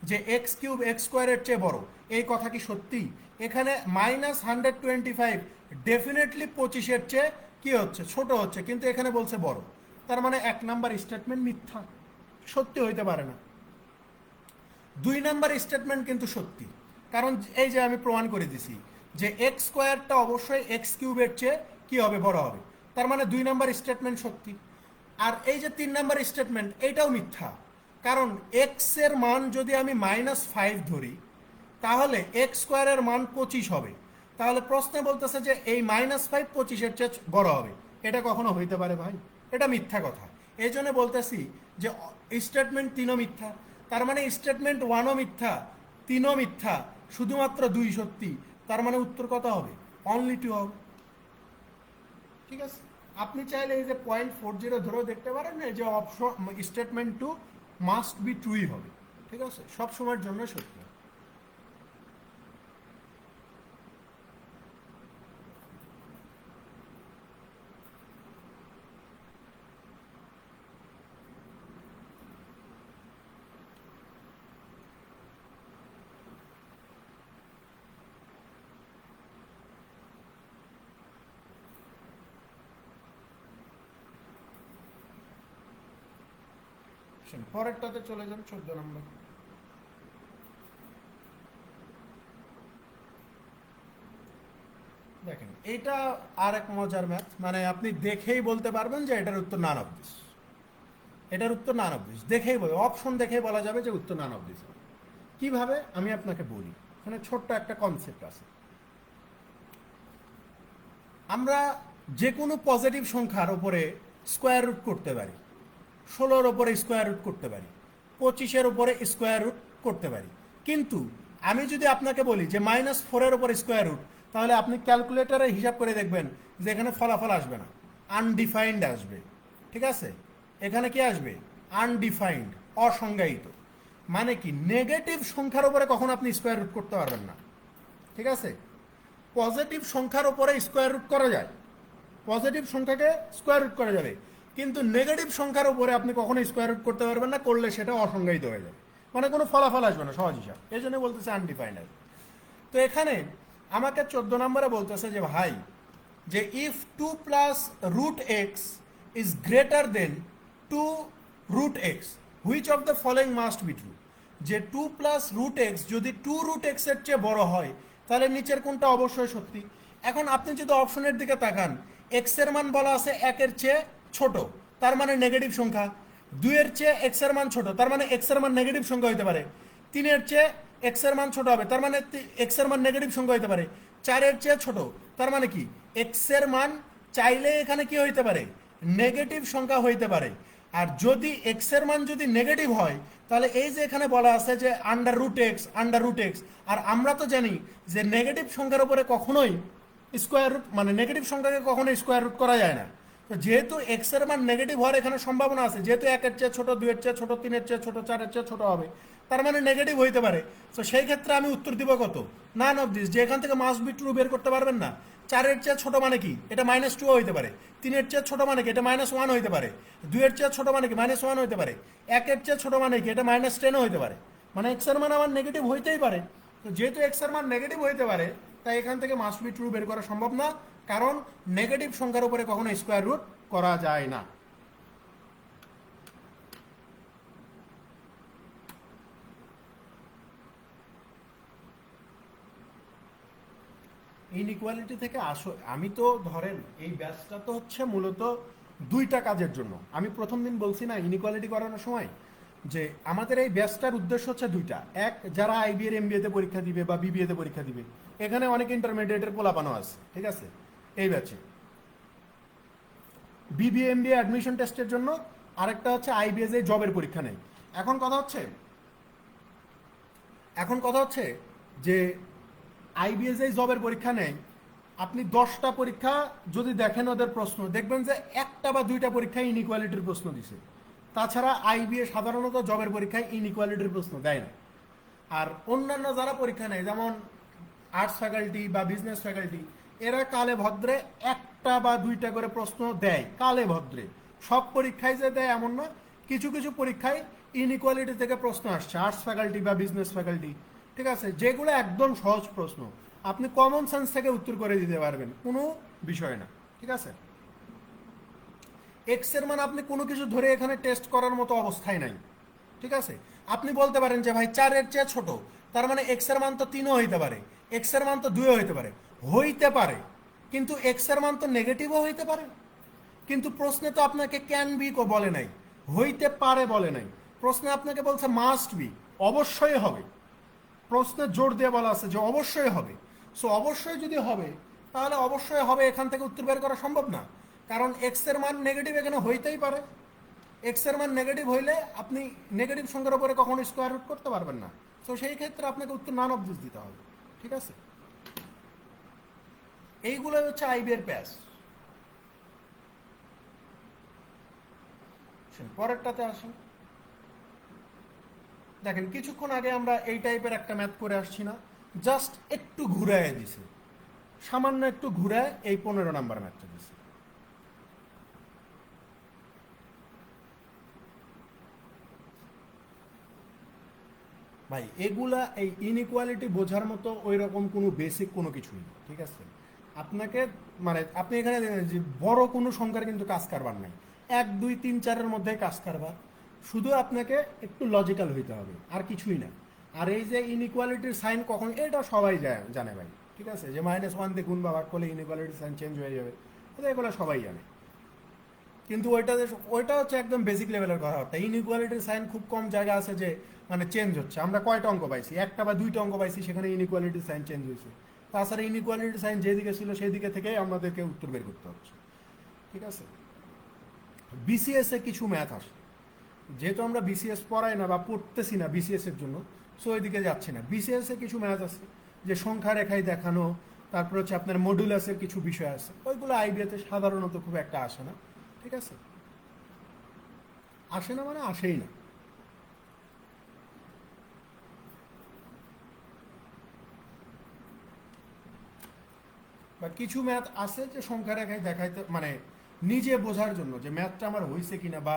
যে এক্স কিউব এক্স স্কোয়ারের চেয়ে বড়, এই কথা কি সত্যি? এখানে -125 ডেফিনেটলি 25-এর চেয়ে কি হচ্ছে? ছোট হচ্ছে, কিন্তু এখানে বলছে বড়। তার মানে 1 নম্বর স্টেটমেন্ট মিথ্যা, সত্যি হইতে পারে না। 2 নম্বর স্টেটমেন্ট কিন্তু সত্যি, কারণ এই যে আমি প্রমাণ করে দিছি যে এক্স স্কোয়ারটা অবশ্যই এক্স কিউবের চেয়ে কি হবে? বড় হবে। তার মানে 2 নম্বর স্টেটমেন্ট সত্যি। আর এই যে 3 নম্বর স্টেটমেন্ট, এইটাও মিথ্যা, কারণ এক্স এর মান যদি আমি -5 ধরি, তাহলে এক্স স্কোয়ারের মান 25 হবে। তাহলে প্রশ্নে বলতেছে যে এই -5 25-এর চেয়ে বড় হবে, এটা কখনো হইতে পারে ভাই? এটা মিথ্যা কথা। এই জন্য বলতেছি যে স্টেটমেন্ট 3ও মিথ্যা। তার মানে স্টেটমেন্ট 1ও মিথ্যা, 3ও মিথ্যা, শুধুমাত্র 2 সত্যি। তার মানে উত্তর কত হবে? অনলি 2 হবে। ঠিক আছে? আপনি চাইলে এই যে 0.40 ধরেও দেখতে পারেন, এই যে অপশন স্টেটমেন্ট 2 মাস্ট বি ট্রুই হবে। ঠিক আছে? সব সময়ের জন্য সত্যি। পরেরটাতে চলে যান, 14 নম্বর। দেখেন, এইটা আর এক মজার ম্যাথ, মানে আপনি দেখেই বলতে পারবেন যে এটার উত্তর নান অফ দিস। এটার উত্তর নান অফ দিস দেখেই অপশন দেখেই বলা যাবে যে উত্তর নান অফ দিস। কিভাবে আমি আপনাকে বলি, এখানে ছোট্ট একটা কনসেপ্ট আছে। আমরা যে কোনো পজিটিভ সংখ্যার উপরে স্কোয়ার রুট করতে পারি, 16-র উপরে স্কোয়ার রুট করতে পারি, 25-এর উপরে স্কোয়ার রুট করতে পারি। কিন্তু আমি যদি আপনাকে বলি যে -4-এর উপর স্কোয়ার রুট, তাহলে আপনি ক্যালকুলেটারে হিসাব করে দেখবেন যে এখানে ফলাফল আসবে না, আনডিফাইন্ড আসবে। ঠিক আছে? এখানে কি আসবে? আনডিফাইন্ড, অসংজ্ঞায়িত। মানে কি? নেগেটিভ সংখ্যার উপরে কখন আপনি স্কোয়ার রুট করতে পারবেন না। ঠিক আছে? পজিটিভ সংখ্যার উপরে স্কোয়ার রুট করা যায়, পজিটিভ সংখ্যাকে স্কোয়ার রুট করা যাবে, কিন্তু নেগেটিভ সংখ্যার উপরে আপনি কখনো স্কোয়ার রুট করতে পারবেন না, করলে সেটা অসংজ্ঞায়িত হয়ে যাবে, মানে কোনো ফলাফল আসবে না, সহজ হিসাব। এই জন্য বলতেছে আনডিফাইন্ড। তো এখানে আমাকে 14 নম্বরে বলতেছে যে ভাই, যে if 2 plus root x is greater than 2 root x, which of the following must be true. যে 2 প্লাস রুট এক্স যদি 2 রুট এক্স এর চেয়ে বড় হয়, তাহলে নিচের কোনটা অবশ্যই সত্যি। এখন আপনি যদি অপশনের দিকে তাকান, এক্স এর মান বলা আছে 1 এর চেয়ে ছোট, তার মানে নেগেটিভ সংখ্যা। 2 এর চেয়ে এক্স এর মান ছোট, তার মানে এক্স এর মান নেগেটিভ সংখ্যা হতে পারে। 3 এর চেয়ে এক্স এর মান ছোট হবে, তার মানে এক্স এর মান নেগেটিভ সংখ্যা হতে পারে। 4 এর চেয়ে ছোট, তার মানে কি এক্স এর মান চাইলে এখানে কি হইতে পারে, নেগেটিভ সংখ্যা হইতে পারে। আর যদি এক্স এর মান যদি নেগেটিভ হয়, তাহলে এই যে এখানে বলা আছে যে under root x, under root x, আর আমরা তো জানি যে নেগেটিভ সংখ্যার উপরে কখনোই স্কোয়ার রুট, মানে নেগেটিভ সংখ্যাকে কখনোই স্কোয়ার রুট করা যায় না। তো যেহেতু এক্স এর মান নেগেটিভ হওয়ার এখানে সম্ভাবনা আছে, যেহেতু 1 এর চেয়ে ছোট, 2 এর চেয়ে ছোট, 3 এর চেয়ে ছোট, 4 এর চেয়ে ছোট হবে, তার মানে নেগেটিভ হইতে পারে। তো সেই ক্ষেত্রে আমি উত্তর দিব কত, নান অফ দিস, যে এখান থেকে মাস্ট বি ট্রু বের করতে পারবেন না। 4 এর চেয়ে ছোট মানে কি, এটা -2 হইতে পারে। 3 এর চেয়ে ছোট মানে কি, এটা -1 হইতে পারে। 2 এর চেয়ে ছোট মানে কি, -1 হইতে পারে। 1 এর চেয়ে ছোট মানে কি, এটা -10 হইতে পারে। মানে এক্স এর মান আমার নেগেটিভ হইতেই পারে। তো যেহেতু এক্স এর মান নেগেটিভ হইতে পারে, তাই এখান থেকে মাস্ট বি ট্রু বের করা সম্ভব না, কারণ নেগেটিভ সংখ্যার উপরে কখনো স্কোয়ার রুট করা যায় না। ইনইকুয়ালিটি থেকে আসো, আমি তো ধরেন এই ব্যাচটা তো হচ্ছে মূলত দুইটা কাজের জন্য। আমি প্রথম দিন বলছি না ইনইকুয়ালিটি করানোর সময়, যে আমাদের এই ব্যাচটার উদ্দেশ্য হচ্ছে দুইটা। এক, যারা আইবিএর এমবিএতে পরীক্ষা দিবে বা বিবিএতে পরীক্ষা দিবে, এখানে অনেক ইন্টারমিডিয়েটের পোলাপানো আছে, ঠিক আছে, এই ব্যাচে বিবিএ এমবিএ অ্যাডমিশন টেস্টের জন্য। আরেকটা হচ্ছে আইবিএস এই জবের পরীক্ষা নেই। এখন কথা হচ্ছে যে আইবিএস এই জবের পরীক্ষা নেই, আপনি 10টা পরীক্ষা যদি দেখেন ওদের প্রশ্ন, দেখবেন যে একটা বা দুইটা পরীক্ষায় ইনইকুয়ালিটির প্রশ্ন দিছে। তাছাড়া আইবিএ সাধারণত জবের পরীক্ষায় ইনইকুয়ালিটির প্রশ্ন দেয় না। আর অন্যান্য যারা পরীক্ষা নেয়, যেমন আর্টস ফ্যাকাল্টি বা বিজনেস ফ্যাকাল্টি, এরা কালে ভদ্রে একটা বা দুইটা করে প্রশ্ন দেয়, কালে ভদ্রে। সব পরীক্ষায় যে দেয় এমন না, কিছু কিছু পরীক্ষায় ইনইকুয়ালিটি থেকে প্রশ্ন আসছে, আর্টস ফ্যাকাল্টি বা বিজনেস ফ্যাকাল্টি, ঠিক আছে, যেগুলো একদম সহজ প্রশ্ন, আপনি কমন সেন্স থেকে উত্তর করে দিতে পারবেন, কোনো বিষয় না, ঠিক আছে। এক্স এর মান আপনি কোনো কিছু ধরে এখানে টেস্ট করার মতো অবস্থায় নাই, ঠিক আছে। আপনি বলতে পারেন যে ভাই 4 এর চেয়ে ছোট, তার মানে এক্স এর মান তো 3ও হইতে পারে, এক্স এর মান তো 2ও হইতে পারে, কিন্তু এক্স এর মান তো নেগেটিভও হইতে পারে। কিন্তু প্রশ্নে তো আপনাকে ক্যান বি বলে নাই, হইতে পারে বলে নাই, প্রশ্নে আপনাকে বলছে মাস্ট বি, অবশ্যই হবে। প্রশ্নে জোর দিয়ে বলা আছে যে অবশ্যই হবে। সো অবশ্যই যদি হবে, তাহলে অবশ্যই হবে, এখান থেকে উত্তর বের করা সম্ভব না, কারণ এক্স এর মান নেগেটিভ এখানে হইতেই পারে। এক্স এর মান নেগেটিভ হইলে আপনি নেগেটিভ সংখ্যার উপরে কখনো স্কোয়ার রুট করতে পারবেন না। তো সেই ক্ষেত্রে আপনাকে উত্তর নান অফ দিস দিতে হবে, ঠিক আছে। এইগুলো হচ্ছে আইবিএর প্যাস। পরেরটাতে আসেন, দেখেন কিছুক্ষণ আগে আমরা এই টাইপের একটা ম্যাথ করে আসছি না, জাস্ট একটু ঘুরায় দিছে, সামান্য একটু ঘুরায় এই 15 নাম্বার ম্যাথটা দিছে। ভাই এগুলা এই ইনইকুয়ালিটি বোঝার মতো ওই রকম কোনো বেসিক কোনো কিছুই না, ঠিক আছে। আপনাকে মানে আপনি এখানে যে বড় কোনো সংখ্যার কিন্তু কাজ কারবার নাই, 1 2 3 4-এর মধ্যে কাজ কারবার, শুধু আপনাকে একটু লজিক্যাল হইতে হবে, আর কিছুই না। আর এই যে ইনইকুয়ালিটির সাইন কখন, এটা সবাই জানে ভাই, ঠিক আছে, যে -1 দিয়ে গুণ বা ভাগ করলে ইনইকুয়ালিটির সাইন চেঞ্জ হয়ে যাবে, এটা এগুলো সবাই জানে। কিন্তু ওইটা হচ্ছে একদম বেসিক লেভেলের কথাবার্তা। ইনইকুয়ালিটির সাইন খুব কম জায়গা আছে যে মানে চেঞ্জ হচ্ছে। আমরা কয়টা অঙ্ক পাইছি, একটা বা দুইটা অঙ্ক পাইছি, সেখানে ইনইকুয়ালিটির সাইন চেঞ্জ হয়েছে। তাছাড়া ইনইকুয়ালিটির সাইন যেদিকে ছিল সেই দিকে থেকেই আমাদেরকে উত্তর বের করতে হচ্ছে, ঠিক আছে। বিসিএস এ কিছু ম্যাথ আসে, যেহেতু আমরা বিসিএস পড়াই না বা পড়তেছি না বিসিএস এর জন্য, সো ওইদিকে যাচ্ছি না। বিসিএস এ কিছু ম্যাথ আছে, যে সংখ্যা রেখায় দেখানো, তারপর হচ্ছে আপনার মডুলাসের কিছু বিষয় আছে, ওইগুলো আইবিএতে সাধারণত খুব একটা আসে না, ঠিক আছে। আসে না মানে আসেই না। বা কিছু ম্যাথ আছে যে সংখ্যা রেখায় দেখাইতে, মানে নিজে বোঝার জন্য যে ম্যাথটা আমার হয়েছে কিনা, বা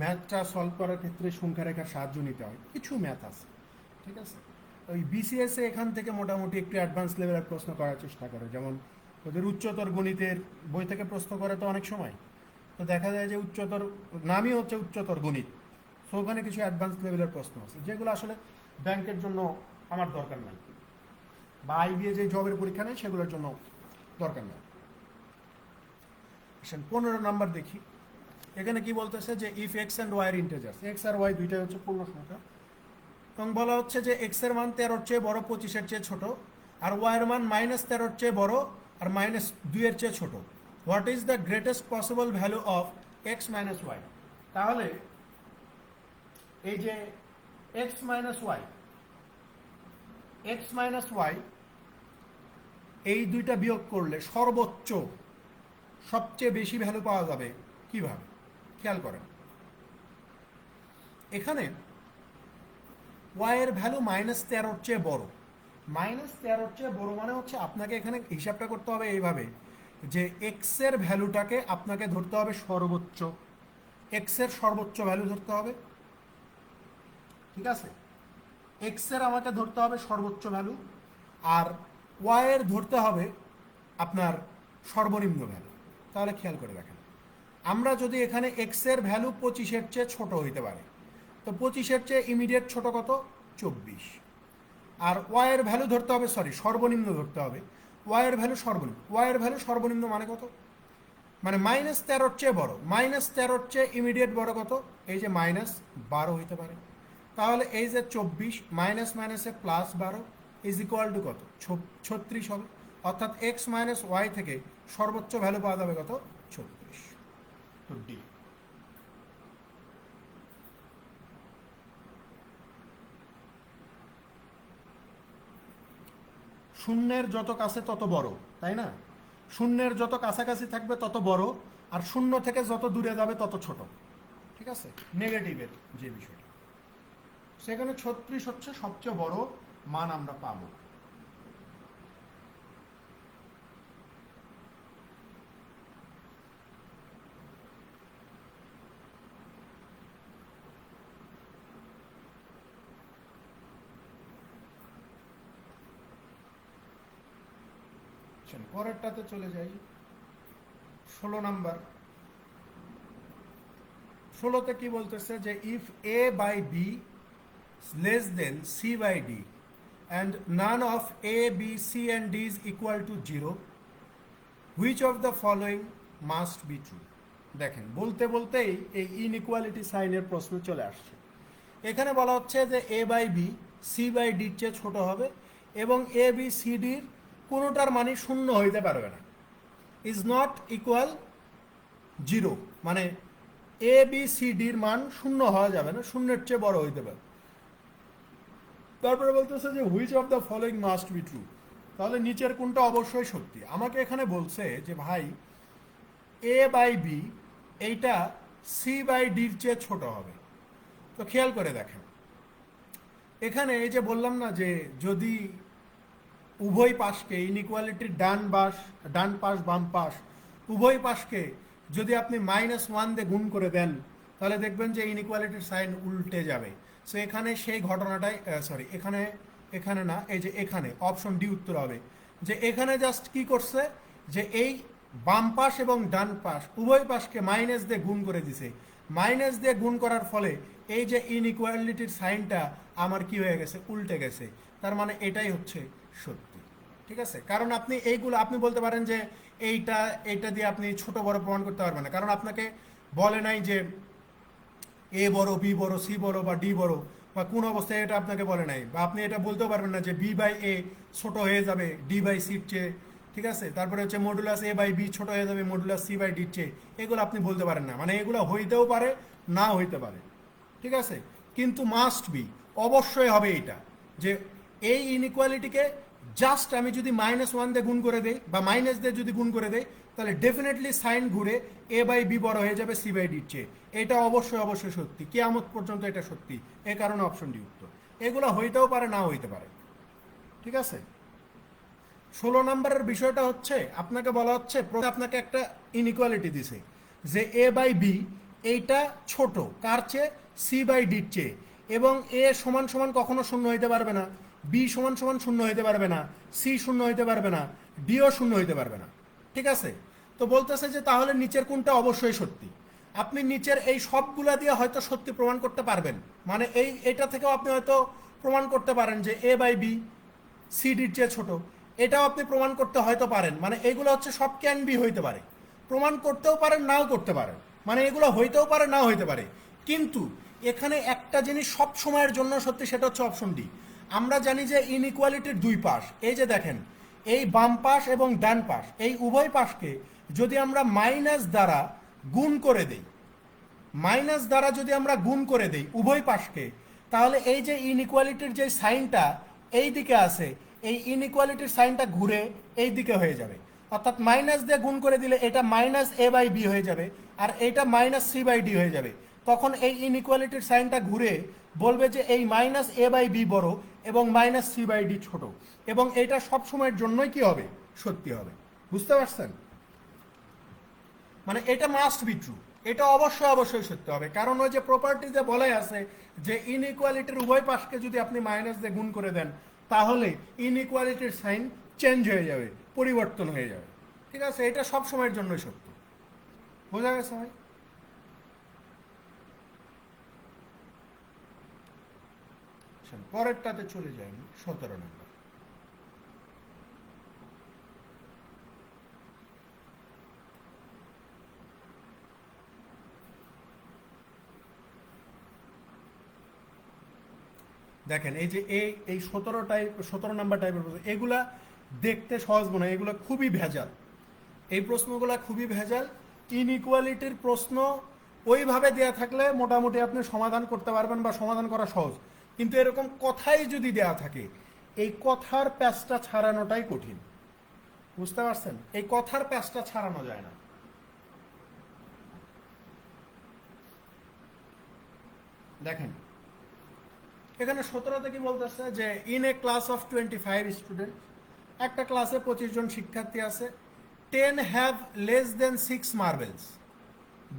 ম্যাথটা সলভ করার ক্ষেত্রে সংখ্যা রেখার সাহায্য নিতে হয়, কিছু ম্যাথ আছে, ঠিক আছে। ওই বিসিএস এখান থেকে মোটামুটি একটু অ্যাডভান্স লেভেলের প্রশ্ন করার চেষ্টা করে, যেমন ওদের উচ্চতর গণিতের বই থেকে প্রশ্ন করে তো অনেক সময়, তো দেখা যায় যে উচ্চতর নামই হচ্ছে উচ্চতর গণিত, তো ওখানে কিছু অ্যাডভান্স লেভেলের প্রশ্ন আছে যেগুলো আসলে ব্যাংকের জন্য আমার দরকার নাই, বা আইবিএ যে জবের পরীক্ষা নেই সেগুলোর জন্য দরকার নেই। 15 নাম্বার দেখি, এখানে কি বলতেছে যে ইফ এক্স অ্যান্ড ওয়াই এর ইন্টিজার্স, এক্স আর ওয়াই দুইটাই হচ্ছে পূর্ণ সংখ্যা, এবং বলা হচ্ছে যে এক্স এর মান 13-র চেয়ে বড়, 25-এর চেয়ে ছোট, আর ওয়াই এর মান -13-র চেয়ে বড় আর -2-এর চেয়ে ছোট। What is the greatest possible value of x minus y? তাহলে এই যে এক্স মাইনাস ওয়াই এই দুইটা বিয়োগ করলে সর্বোচ্চ সবচেয়ে বেশি ভ্যালু পাওয়া যাবে কিভাবে? খেয়াল করেন, এখানে ওয়াই এর ভ্যালু -13-র চেয়ে বড়, -13-র চেয়ে বড় মানে হচ্ছে আপনাকে এখানে হিসাবটা করতে হবে এইভাবে যে এক্স এর ভ্যালুটাকে আপনাকে ধরতে হবে সর্বোচ্চ, এক্স এর সর্বোচ্চ ভ্যালু ধরতে হবে, ঠিক আছে। এক্স এর আমাকে ধরতে হবে সর্বোচ্চ ভ্যালু, আর ওয়াই এর ধরতে হবে আপনার সর্বনিম্ন ভ্যালু। তাহলে খেয়াল করে দেখেন, আমরা যদি এখানে এক্স এর ভ্যালু 25-এর চেয়ে ছোট হইতে পারে, তো 25-এর চেয়ে ইমিডিয়েট ছোট কত? 24। আর ওয়াই এর ভ্যালু ধরতে হবে, সর্বনিম্ন ধরতে হবে, ওয়াই এর ভ্যালু সর্বনিম্ন মানে কত? মানে -13-র চেয়ে বড়, -13-র চেয়ে ইমিডিয়েট বড় কত? এই যে -12 হইতে পারে। তাহলে এই যে 24 মাইনাস মাইনাসে +12 ইজ ইকুয়াল টু কত? 36 হবে। অর্থাৎ এক্স মাইনাস ওয়াই থেকে সর্বোচ্চ ভ্যালু পাওয়া যাবে কত? 36। তো ডি। শূন্যের যত কাছে তত বড়, তাই না? শূন্যের যত কাছাকাছি থাকবে তত বড়, আর শূন্য থেকে যত দূরে যাবে তত ছোট, ঠিক আছে, নেগেটিভের যে বিষয়টা, সেখানে 36 হচ্ছে সবচেয়ে বড় মান আমরা পাবো। পরেরটাতে চলে যাই, 16 নাম্বার। 16তে কি বলতেছে যে if a by b less than c by d and none of a b c and d is equal to 0, which of the following must be true? দেখেন, বলতে বলতেই এই ইনইকুয়ালিটি সাইনের প্রশ্ন চলে আসছে। এখানে বলা হচ্ছে যে এ বাই বি সি বাই ডির চেয়ে ছোট হবে, এবং এ বি সি ডির কোনোটার মানই শূন্য হইতে পারবে না, ইজ নট ইকুয়াল 0, মানে এ বি সি ডির মান শূন্য হওয়া যাবে না, শূন্যের চেয়ে বড় হইতে পারে। তারপরে বলতেছে যে which of the following must be true, তাহলে নিচের কোনটা অবশ্যই সত্যি। আমাকে এখানে বলছে যে ভাই এ বাই বি এইটা সি বাই ডির চেয়ে ছোট হবে। তো খেয়াল করে দেখেন, এখানে এই যে বললাম না যে যদি উভয় পাশকে, ইনইকুয়ালিটির ডান পাশ বাম পাশ উভয় পাশকে যদি আপনি -1 দিয়ে গুণ করে দেন, তাহলে দেখবেন যে ইনইকুয়ালিটির সাইন উল্টে যাবে। সো এখানে সেই ঘটনাটাই, এখানে না, এই যে এখানে অপশন ডি উত্তর হবে, যে এখানে জাস্ট কি করছে যে এই বাম পাশ এবং ডান পাশ উভয় পাশকে মাইনাস দিয়ে গুণ করে দিছে, মাইনাস দিয়ে গুণ করার ফলে এই যে ইনইকুয়ালিটির সাইনটা আমার কি হয়ে গেছে? উল্টে গেছে। তার মানে এটাই হচ্ছে সত্যি, ঠিক আছে। কারণ আপনি এইগুলো আপনি বলতে পারেন যে এইটা দিয়ে আপনি ছোট বড় প্রমাণ করতে পারবেন না, কারণ আপনাকে বলে নাই যে এ বড়, বি বড়, সি বড় বা ডি বড়, বা কোন অবস্থায় এটা আপনাকে বলে নাই, বা আপনি এটা বলতেও পারবেন না যে বি বাই এ ছোট হয়ে যাবে ডি বাই সির চেয়ে, ঠিক আছে। তারপরে হচ্ছে মডুলাস এ বাই বি ছোট হয়ে যাবে মডুলাস সি বাই ডির চেয়ে, এগুলো আপনি বলতে পারেন না, মানে এগুলো হইতেও পারে না হইতে পারে, ঠিক আছে। কিন্তু মাস্ট বি, অবশ্যই হবে এইটা, যে এই ইনইকুয়ালিটিকে জাস্ট আমি যদি -1 দিয়ে গুণ করে দেই বা মাইনাস দিয়ে যদি গুণ করে দেই, তাহলে ডেফিনেটলি সাইন ঘুরে এ বাই বি বড় হয়ে যাবে সি বাই ডির চেয়ে। এটা অবশ্যই সত্যি, কিয়ামত পর্যন্ত এটা সত্যি, এই কারণে অপশন ডি উত্তর। এগুলো হইতেও পারে না হইতে পারে, ঠিক আছে। 16 নম্বরের বিষয়টা হচ্ছে আপনাকে বলা হচ্ছে, আপনাকে একটা ইনইকুয়ালিটি দিছে, যে এ বাই বি এইটা ছোট কার চেয়ে, সি বাই ডির চেয়ে, এবং এ সমান সমান কখনো শূন্য হইতে পারবে না, বি সমান সমান শূন্য হইতে পারবে না, সি শূন্য হইতে পারবে না, ডিও শূন্য হইতে পারবে না। ঠিক আছে? তো বলতেছে যে তাহলে নিচের কোনটা অবশ্যই সত্যি। আপনি নিচের এই সবগুলা দিয়ে হয়তো সত্যি প্রমাণ করতে পারবেন, মানে এটা থেকেও আপনি হয়তো প্রমাণ করতে পারেন যে এ বাই বি সিডির চেয়ে ছোট, এটাও আপনি প্রমাণ করতে হয়তো পারেন, মানে এগুলো হচ্ছে সব ক্যান বি হইতে পারে, প্রমাণ করতেও পারেন নাও করতে পারেন, মানে এগুলো হইতেও পারে নাও হইতে পারে। কিন্তু এখানে একটা জিনিস সব সময়ের জন্য সত্যি, সেটা হচ্ছে অপশন ডি। আমরা জানি যে ইনইকুয়ালিটির দুই পাশ, এই যে দেখেন এই বাম পাশ এবং ডান পাশ, এই উভয় পাশকে যদি আমরা মাইনাস দ্বারা গুণ করে দেই, মাইনাস দ্বারা যদি আমরা গুণ করে দেই উভয় পাশকে, তাহলে এই যে ইনইকুয়ালিটির যে সাইনটা এই দিকে আছে, এই ইনইকুয়ালিটির সাইনটা ঘুরে এই দিকে হয়ে যাবে। অর্থাৎ মাইনাস দিয়ে গুণ করে দিলে এটা মাইনাস এ বাই বি হয়ে যাবে, আর এইটা মাইনাস সি বাই ডি হয়ে যাবে। তখন এই ইনইকুয়ালিটির সাইনটা ঘুরে বলবে যে এই মাইনাস এ বাই বি বড় এবং মাইনাস সি বাই ডি ছোট, এবং এটা সব সময়ের জন্যই কি হবে, সত্যি হবে। বুঝতে পারছেন? মানে এটা মাস্ট বি ট্রু, এটা অবশ্যই অবশ্যই সত্য হবে, কারণ ওই যে প্রপার্টিতে বলাই আছে যে ইনইকুয়ালিটির উভয় পাশকে যদি আপনি মাইনাস দিয়ে গুণ করে দেন তাহলে ইনইকুয়ালিটির সাইন চেঞ্জ হয়ে যাবে, পরিবর্তন হয়ে যাবে। ঠিক আছে? এটা সব সময়ের জন্যই সত্য। বোঝা গেছে ভাই? পরেরটাতে চলে যাই, 17 নম্বর। দেখেন এই যে এই 17 নাম্বার টাইপের প্রশ্ন, এগুলা দেখতে সহজ মনে হয়, এগুলো খুবই ভেজাল, এই প্রশ্নগুলো খুবই ভেজাল। ইনইকুয়ালিটির প্রশ্ন ওইভাবে দেয়া থাকলে মোটামুটি আপনি সমাধান করতে পারবেন বা সমাধান করা সহজ, কিন্তু এরকম কথাই যদি দেয়া থাকে, এই কথার প্যাচটা ছাড়ানোটাই কঠিন। বুঝতে পারছেন? এই কথার প্যাচটা ছাড়ানো যায় না। দেখেন এখানে 17তে কি বলতেছে যে in a class of 25 student, একটা ক্লাসে 25 জন শিক্ষার্থী আছে, 10 হ্যাভ লেস দেন 6 মার্বেলস,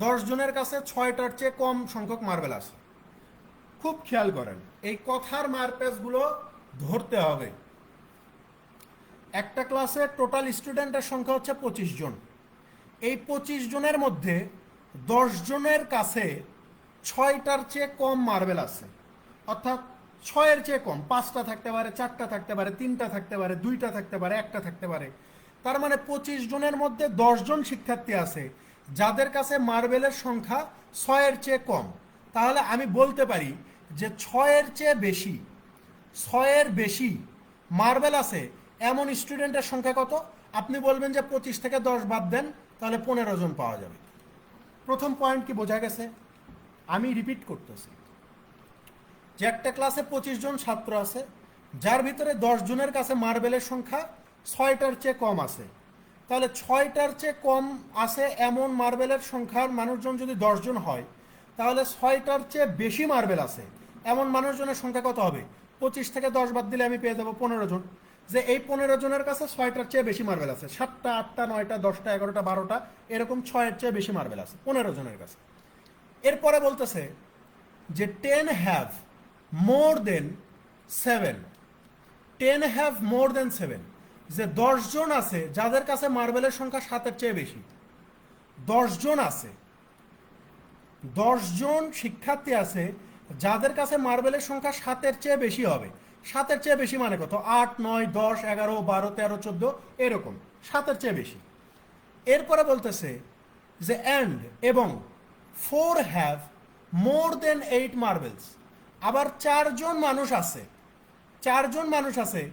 10 জনের কাছে 6টার চেয়ে কম সংখ্যক মার্বেল আছে। খুব খেয়াল করেন, এই কথার মারপ্যাচগুলো ধরতে হবে। একটা ক্লাসে টোটাল স্টুডেন্টের সংখ্যা হচ্ছে 25 জন, এই 25 জনের মধ্যে 10 জনের কাছে 6টার চেয়ে কম মার্বেল আছে, অর্থাৎ 6-এর চেয়ে কম, 5টা থাকতে পারে, 4টা থাকতে পারে, 3টা থাকতে পারে, 2টা থাকতে পারে, 1টা থাকতে পারে। তার মানে 25 জনের মধ্যে 10 জন শিক্ষার্থী আছে যাদের কাছে মার্বেলের সংখ্যা 6-এর চেয়ে কম। তাহলে আমি বলতে পারি যে 6-এর চেয়ে বেশি, 6-এর বেশি মার্বেল আছে এমন স্টুডেন্টের সংখ্যা কত? আপনি বলবেন যে 25 থেকে 10 বাদ দেন, তাহলে 15 জন পাওয়া যাবে। প্রথম পয়েন্ট কি বোঝা গেছে? আমি রিপিট করতেছি যে একটা ক্লাসে 25 জন ছাত্র আছে যার ভিতরে 10 জনের কাছে মার্বেলের সংখ্যা 6টার চেয়ে কম আছে। তাহলে 6টার চেয়ে কম আছে এমন মার্বেলের সংখ্যার মানুষজন যদি 10 জন হয়, তাহলে 6টার চেয়ে বেশি মার্বেল আছে এমন মানুষজনের সংখ্যা কত হবে? 25 থেকে 10 বাদ দিলে আমি পেয়ে যাবো 15 জন। যে এই 15 জনের কাছে 6টার চেয়ে বেশি মার্বেল আছে, 7টা, 8টা, 9টা, 10টা, 11টা, 12টা, এরকম 6-এর চেয়ে বেশি মার্বেল আছে 15 জনের কাছে। এরপরে বলতেছে যে 10 have more then 7, 10 have more দেন 7, যে 10 জন আছে যাদের কাছে মার্বেলের সংখ্যা 7-এর চেয়ে বেশি। 10 জন আছে, 10 জন শিক্ষার্থী আছে যাদের কাছে মার্বেলের সংখ্যা 7-এর চেয়ে বেশি হবে। 7-এর চেয়ে বেশি মানে কত? 8, 9, 10, 11, 12, 13, 14, এরকম 7-এর চেয়ে বেশি। এরপরে বলতেছে যে অ্যান্ড এবং 4 হ্যাভ মোর দেন 8 মার্বেলস, আবার 4 জন মানুষ আছে, 4 জন মানুষ আছে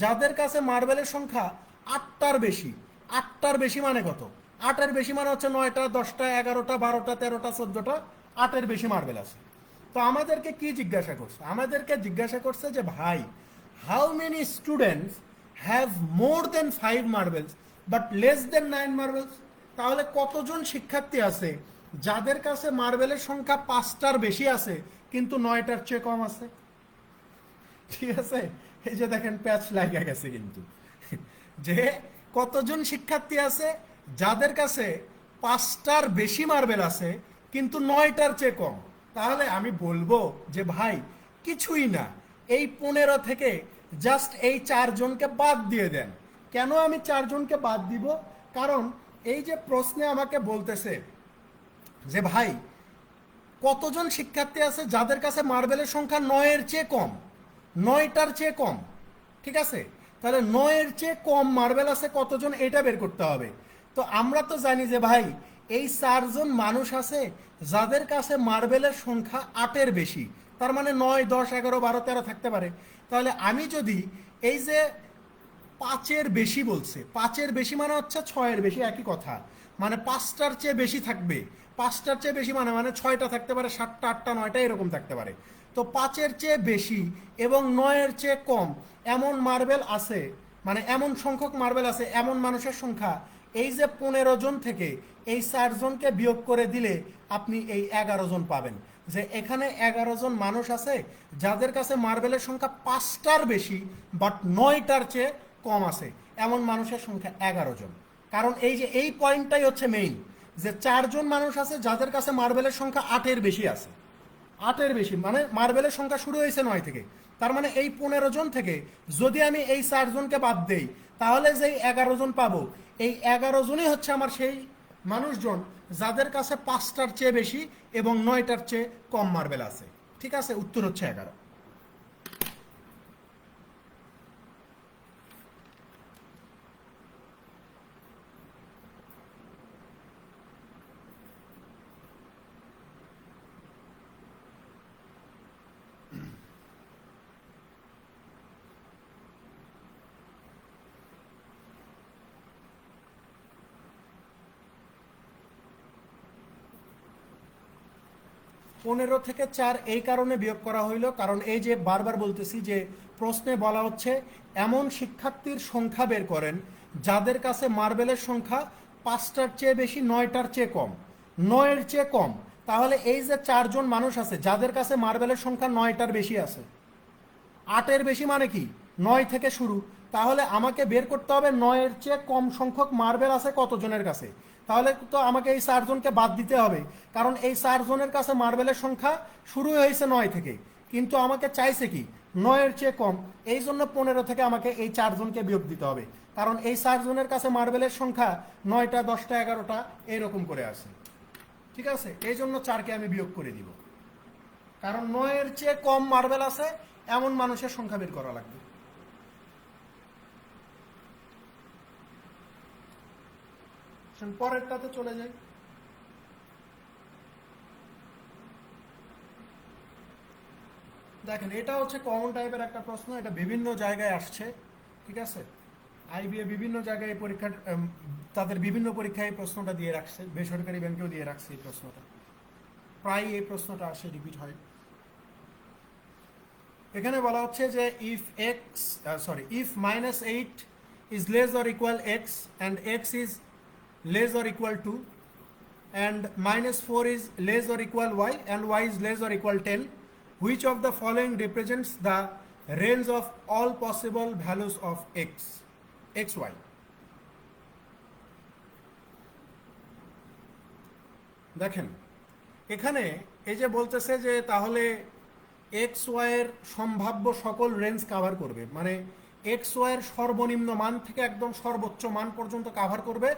যাদের কাছে মার্বেলের সংখ্যা 8টার বেশি। 8টার বেশি মানে কত? 8-এর বেশি মানে হচ্ছে 9টা, 10টা, 11টা, 12টা, 13টা, 14টা, 8-এর বেশি মার্বেল আছে। তো আমাদেরকে কি জিজ্ঞাসা করছে? আমাদেরকে জিজ্ঞাসা করছে যে ভাই, how many students have more than 5 marbles but less than 9 marbles? তাহলে কতজন শিক্ষার্থী আছে যাদের কাছে মার্বেলের সংখ্যা 5টার বেশি আছে কিন্তু 9টার চেয়ে কম আছে? ঠিক আছে? এই যে দেখেন প্যাচ লাগা গেছে কিন্তু, যে কতজন শিক্ষার্থী আছে যাদের কাছে 5টার বেশি মার্বেল আছে কিন্তু 9টার চেয়ে কম, তাহলে আমি বলবো যে ভাই কিছুই না, এই 15 থেকে জাস্ট এই 4জনকে বাদ দিয়ে দেন। কেন আমি 4জনকে বাদ দিব? কারণ এই যে প্রশ্নে আমাকে বলতেছে যে ভাই কতজন শিক্ষার্থী আছে যাদের কাছে মার্বেলের সংখ্যা 9-এর চেয়ে কম, 9টার চেয়ে কম, ঠিক আছে? তাহলে 9-এর চেয়ে কম মার্বেল আছে কতজন, এটা বের করতে হবে। তো আমরা তো জানি যে ভাই এই 4জন মানুষ আছে যাদের কাছে মার্বেলের সংখ্যা 8-এর বেশি, তার মানে 9, 10, 11, 12, 13 থাকতে পারে। তাহলে আমি যদি এই যে 5-এর বেশি বলছে, 5-এর বেশি মানে হচ্ছে 6-এর বেশি, একই কথা, মানে 5টার চেয়ে বেশি থাকবে। 5টার চেয়ে বেশি মানে 6টা থাকতে পারে, 7টা, 8টা, 9টা এরকম থাকতে পারে। তো 5-এর চেয়ে বেশি এবং 9-এর চেয়ে কম এমন মার্বেল আছে, মানে এমন সংখ্যক মার্বেল আছে, এমন মানুষের সংখ্যা এই যে 15 জন থেকে এই 4জনকে বিয়োগ করে দিলে আপনি এই 11 জন পাবেন। যে এখানে 11 জন মানুষ আছে যাদের কাছে মার্বেলের সংখ্যা 5টার বেশি বাট 9টার চেয়ে কম আছে, এমন মানুষের সংখ্যা 11 জন। কারণ এই যে এই পয়েন্টটাই হচ্ছে মেইন, যে 4জন মানুষ আছে যাদের কাছে মার্বেলের সংখ্যা 8-এর বেশি আছে, 8-এর বেশি মানে মার্বেলের সংখ্যা শুরু হয়েছে 9 থেকে। তার মানে এই 15 জন থেকে যদি আমি এই 4জনকে বাদ দেই তাহলে যেই 11 জন পাবো, এই 11 জনই হচ্ছে আমার সেই মানুষজন যাদের কাছে 5টার চেয়ে বেশি এবং 9টার চেয়ে কম মার্বেল আছে। ঠিক আছে, উত্তর হচ্ছে 11। 15 থেকে 4 এই কারণে বিয়োগ করা হইল, কারণ এই যে বারবার বলতেছি যে প্রশ্নে বলা হচ্ছে এমন শিক্ষার্থীর সংখ্যা বের করেন যাদের কাছে মার্বেলের সংখ্যা 5টার চেয়ে বেশি, 9টার চেয়ে কম, 9-এর চেয়ে কম। তাহলে এই যে 4জন মানুষ আছে যাদের কাছে মার্বেলের সংখ্যা 9টার বেশি আছে, 8-এর বেশি মানে কি 9 থেকে শুরু, তাহলে আমাকে বের করতে হবে 9-এর চেয়ে কম সংখ্যক মার্বেল আছে কতজনের কাছে। তাহলে তো আমাকে এই 4জনকে বাদ দিতে হবে, কারণ এই 4জনের কাছে মার্বেলের সংখ্যা শুরু হয়েছে 9 থেকে, কিন্তু আমাকে চাইছে কি 9-এর চেয়ে কম, এই জন্য 15 থেকে আমাকে এই 4জনকে বিয়োগ দিতে হবে, কারণ এই 4জনের কাছে মার্বেলের সংখ্যা 9টা, 10টা, 11টা এইরকম করে আছে। ঠিক আছে, এই জন্য 4কে আমি বিয়োগ করে দিব, কারণ 9-এর চেয়ে কম মার্বেল আছে এমন মানুষের সংখ্যা বের করা লাগবে। পরেরটাতে চলে যাই। দেখেন, এটা হচ্ছে কমন টাইপের একটা প্রশ্ন, এটা বিভিন্ন জায়গায় আসছে। ঠিক আছে, আইবিএ বিভিন্ন জায়গায় পরীক্ষা, তাদের বিভিন্ন পরীক্ষায় এই প্রশ্নটা দিয়ে রাখছে, বেসরকারি ব্যাংকেও দিয়ে রাখছে এই প্রশ্নটা, প্রায় এই প্রশ্নটা আসে, রিপিট হয়। এখানে বলা হচ্ছে যে if -8 is less or equal x and x is less or equal to and -4 is less or equal y and y is less or equal 10, which of the following represents the range of all possible values of xy? দেখেন, এখানে এই যে বলতেছে যে তাহলে এক্স ওয়াইয়ের সম্ভাব্য সকল রেঞ্জ কাভার করবে, মানে এক্স ওয়াইয়ের সর্বনিম্ন মান থেকে একদম সর্বোচ্চ মান পর্যন্ত কাভার করবে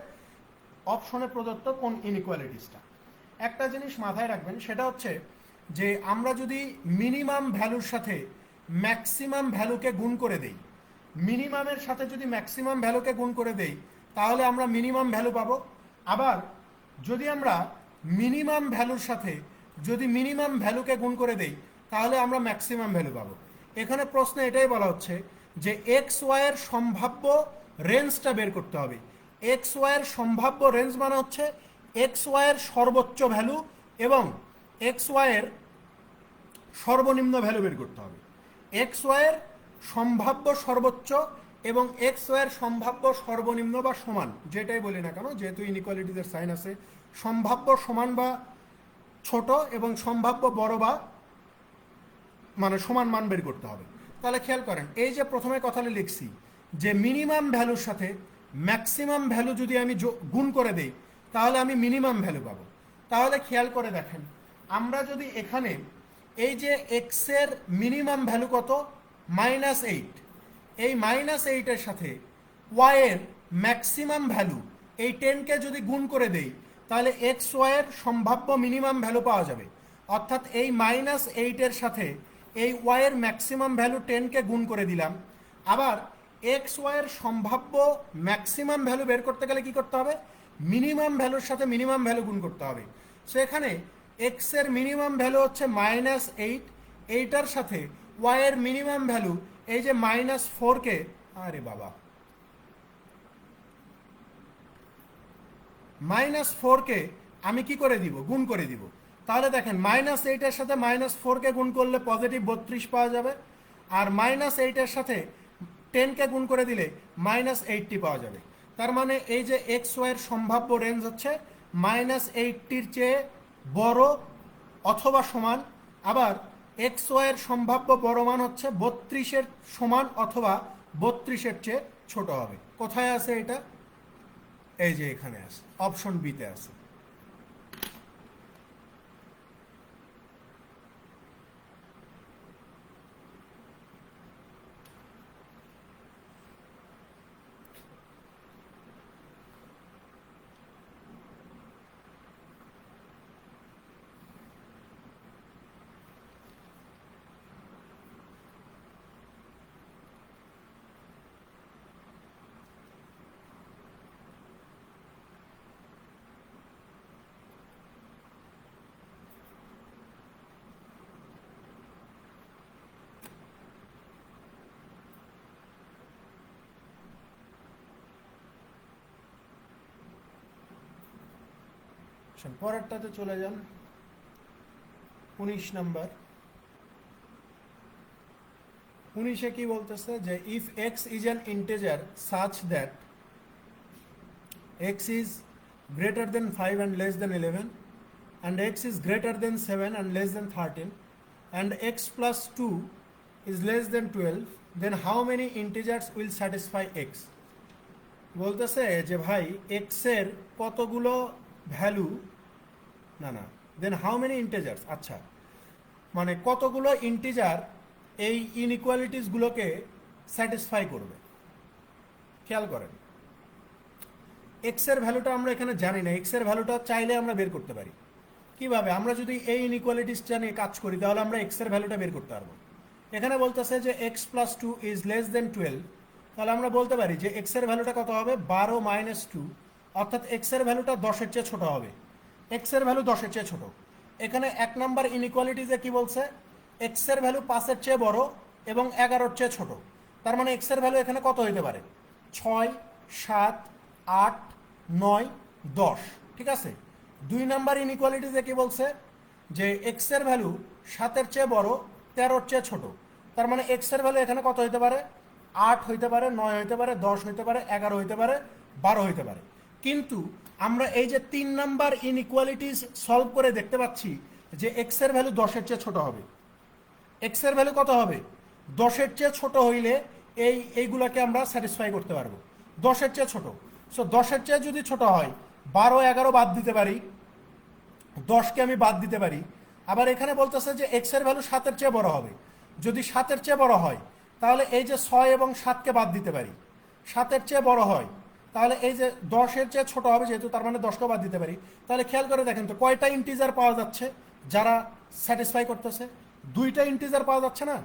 অপশনে প্রদত্ত কোন ইনইকুয়ালিটিসটা। একটা জিনিস মাথায় রাখবেন, সেটা হচ্ছে যে আমরা যদি মিনিমাম ভ্যালুর সাথে ম্যাক্সিমাম ভ্যালুকে গুণ করে দেই, মিনিমামের সাথে যদি ম্যাক্সিমাম ভ্যালুকে গুণ করে দেই তাহলে আমরা মিনিমাম ভ্যালু পাবো। আবার যদি আমরা মিনিমাম ভ্যালুর সাথে যদি মিনিমাম ভ্যালুকে গুণ করে দেই তাহলে আমরা ম্যাক্সিমাম ভ্যালু পাবো। এখানে প্রশ্নে এটাই বলা হচ্ছে যে এক্স ওয়াইয়ের সম্ভাব্য রেঞ্জটা বের করতে হবে। এক্স ওয়াইয়ের সম্ভাব্য রেঞ্জ মানে হচ্ছে এক্স ওয়াইয়ের সর্বোচ্চ ভ্যালু এবং এক্স ওয়াইয়ের সর্বনিম্ন ভ্যালু বের করতে হবে। এক্স ওয়াইয়ের সম্ভাব্য সর্বোচ্চ এবং এক্স ওয়াইয়ের সম্ভাব্য সর্বনিম্ন বা সমান, যেটাই বলি না কেন, যেহেতু ইনইকুয়ালিটিদের সাইন আছে, সম্ভাব্য সমান বা ছোট এবং সম্ভাব্য বড় বা মানে সমান মান বের করতে হবে। তাহলে খেয়াল করেন, এই যে প্রথমে কথাটা লিখছি যে মিনিমাম ভ্যালুর সাথে ম্যাক্সিমাম ভ্যালু যদি আমি গুণ করে দেই তাহলে আমি মিনিমাম ভ্যালু পাবো। তাহলে খেয়াল করে দেখেন, আমরা যদি এখানে এই যে এক্স এর মিনিমাম ভ্যালু কত, -8, এই -8-এর সাথে ওয়াই এর ম্যাক্সিমাম ভ্যালু এই 10কে যদি গুণ করে দেই, তাহলে এক্স ওয়াই এর সম্ভাব্য মিনিমাম ভ্যালু পাওয়া যাবে। অর্থাৎ এই -8-এর সাথে এই ওয়াই এর ম্যাক্সিমাম ভ্যালু 10কে গুণ করে দিলাম। আবার এক্স ওয়াই এর সম্ভাব্য ম্যাক্সিমাম ভ্যালু বের করতে গেলে কি করতে হবে, মিনিমাম ভ্যালুর সাথে মিনিমাম ভ্যালু গুণ করতে হবে। সো এখানে এক্স এর মিনিমাম ভ্যালু হচ্ছে -8, এইটার সাথে ওয়াই এর মিনিমাম ভ্যালু এই যে -4কে, আরে বাবা, -4কে আমি কি করে দিব, গুণ করে দিব। তাহলে দেখেন -8-এর সাথে -4কে গুণ করলে পজিটিভ 32 পাওয়া যাবে, আর -8-এর সাথে 10কে গুণ করে দিলে -80 পাওয়া যাবে। তার মানে এই যে এক্স ওয়াইয়ের সম্ভাব্য রেঞ্জ হচ্ছে -80-র চেয়ে বড় অথবা সমান, আবার এক্স ওয়াইয়ের সম্ভাব্য বড় মান হচ্ছে 32-এর সমান অথবা 32-এর চেয়ে ছোট হবে। কোথায় আছে এটা, এই যে এখানে আছে, অপশন বিতে আছে। পরেরটাতে চলে যান, 19 নাম্বার। 19-এ কি বলতেছে যে if x is an integer such that x is greater then 5 and less then 11 and x is greater than 7 and less than 13 and x plus 2 is less than 12, then how many integers will satisfy x? বলতেছে যে ভাই x এর কতগুলো ভ্যালু, না দেন হাউ মেনি ইন্টিজার্স, আচ্ছা মানে কতগুলো ইন্টিজার এই ইনইকুয়ালিটিসগুলোকে স্যাটিসফাই করবে। খেয়াল করেন, এক্স এর ভ্যালুটা আমরা এখানে জানি না, এক্স এর ভ্যালুটা চাইলে আমরা বের করতে পারি। কিভাবে, আমরা যদি এই ইনইকুয়ালিটিসটা নিয়ে কাজ করি তাহলে আমরা এক্স এর ভ্যালুটা বের করতে পারবো। এখানে বলতেছে যে এক্স প্লাস 2 ইজ লেস দেন 12, তাহলে আমরা বলতে পারি যে এক্স এর ভ্যালুটা কত হবে, 12 মাইনাস 2, অর্থাৎ এক্স এর ভ্যালুটা 10-এর চেয়ে ছোট হবে। এক্স এর ভ্যালু 10-এর চেয়ে ছোট। এখানে 1 নাম্বার ইনইকুয়ালিটিতে কি বলছে, এক্স এর ভ্যালু 5-এর চেয়ে বড় এবং 11-এর চেয়ে ছোট। তার মানে এক্স এর ভ্যালু এখানে কত হতে পারে, 6, 7, 8, 9, 10, ঠিক আছে। 2 নাম্বার ইনইকুয়ালিটিতে কি বলছে যে এক্স এর ভ্যালু 7-এর চেয়ে বড়, 13-এর চেয়ে ছোট। তার মানে এক্স এর ভ্যালু এখানে কত হতে পারে, 8 হইতে পারে, 9 হইতে পারে, 10 হইতে পারে, 11 হইতে পারে, 12 হইতে পারে। কিন্তু আমরা এই যে 3 নাম্বার ইনইকুয়ালিটিস সলভ করে দেখতে পাচ্ছি যে এক্স এর ভ্যালু 10-এর চেয়ে ছোট হবে। এক্স এর ভ্যালু কত হবে, 10-এর চেয়ে ছোট হইলে এইগুলোকে আমরা স্যাটিসফাই করতে পারবো। 10-এর চেয়ে ছোট, সো 10-এর চেয়ে যদি ছোট হয় 12, 11 বাদ দিতে পারি, 10কে আমি বাদ দিতে পারি। আবার এখানে বলতেছে যে এক্স এর ভ্যালু 7-এর চেয়ে বড় হবে, যদি 7-এর চেয়ে বড় হয় তাহলে এই যে 6 এবং 7কে বাদ দিতে পারি। 7-এর চেয়ে বড় হয় তাহলে এই যে 10-এর চেয়ে ছোট হবে যেহেতু, তার মানে 10কেও বাদ দিতে পারি। তাহলে খেয়াল করে দেখেন তো কয়টা ইন্টিজার পাওয়া যাচ্ছে যারা স্যাটিসফাই করতেছে, 2টা ইন্টিজার পাওয়া যাচ্ছে না,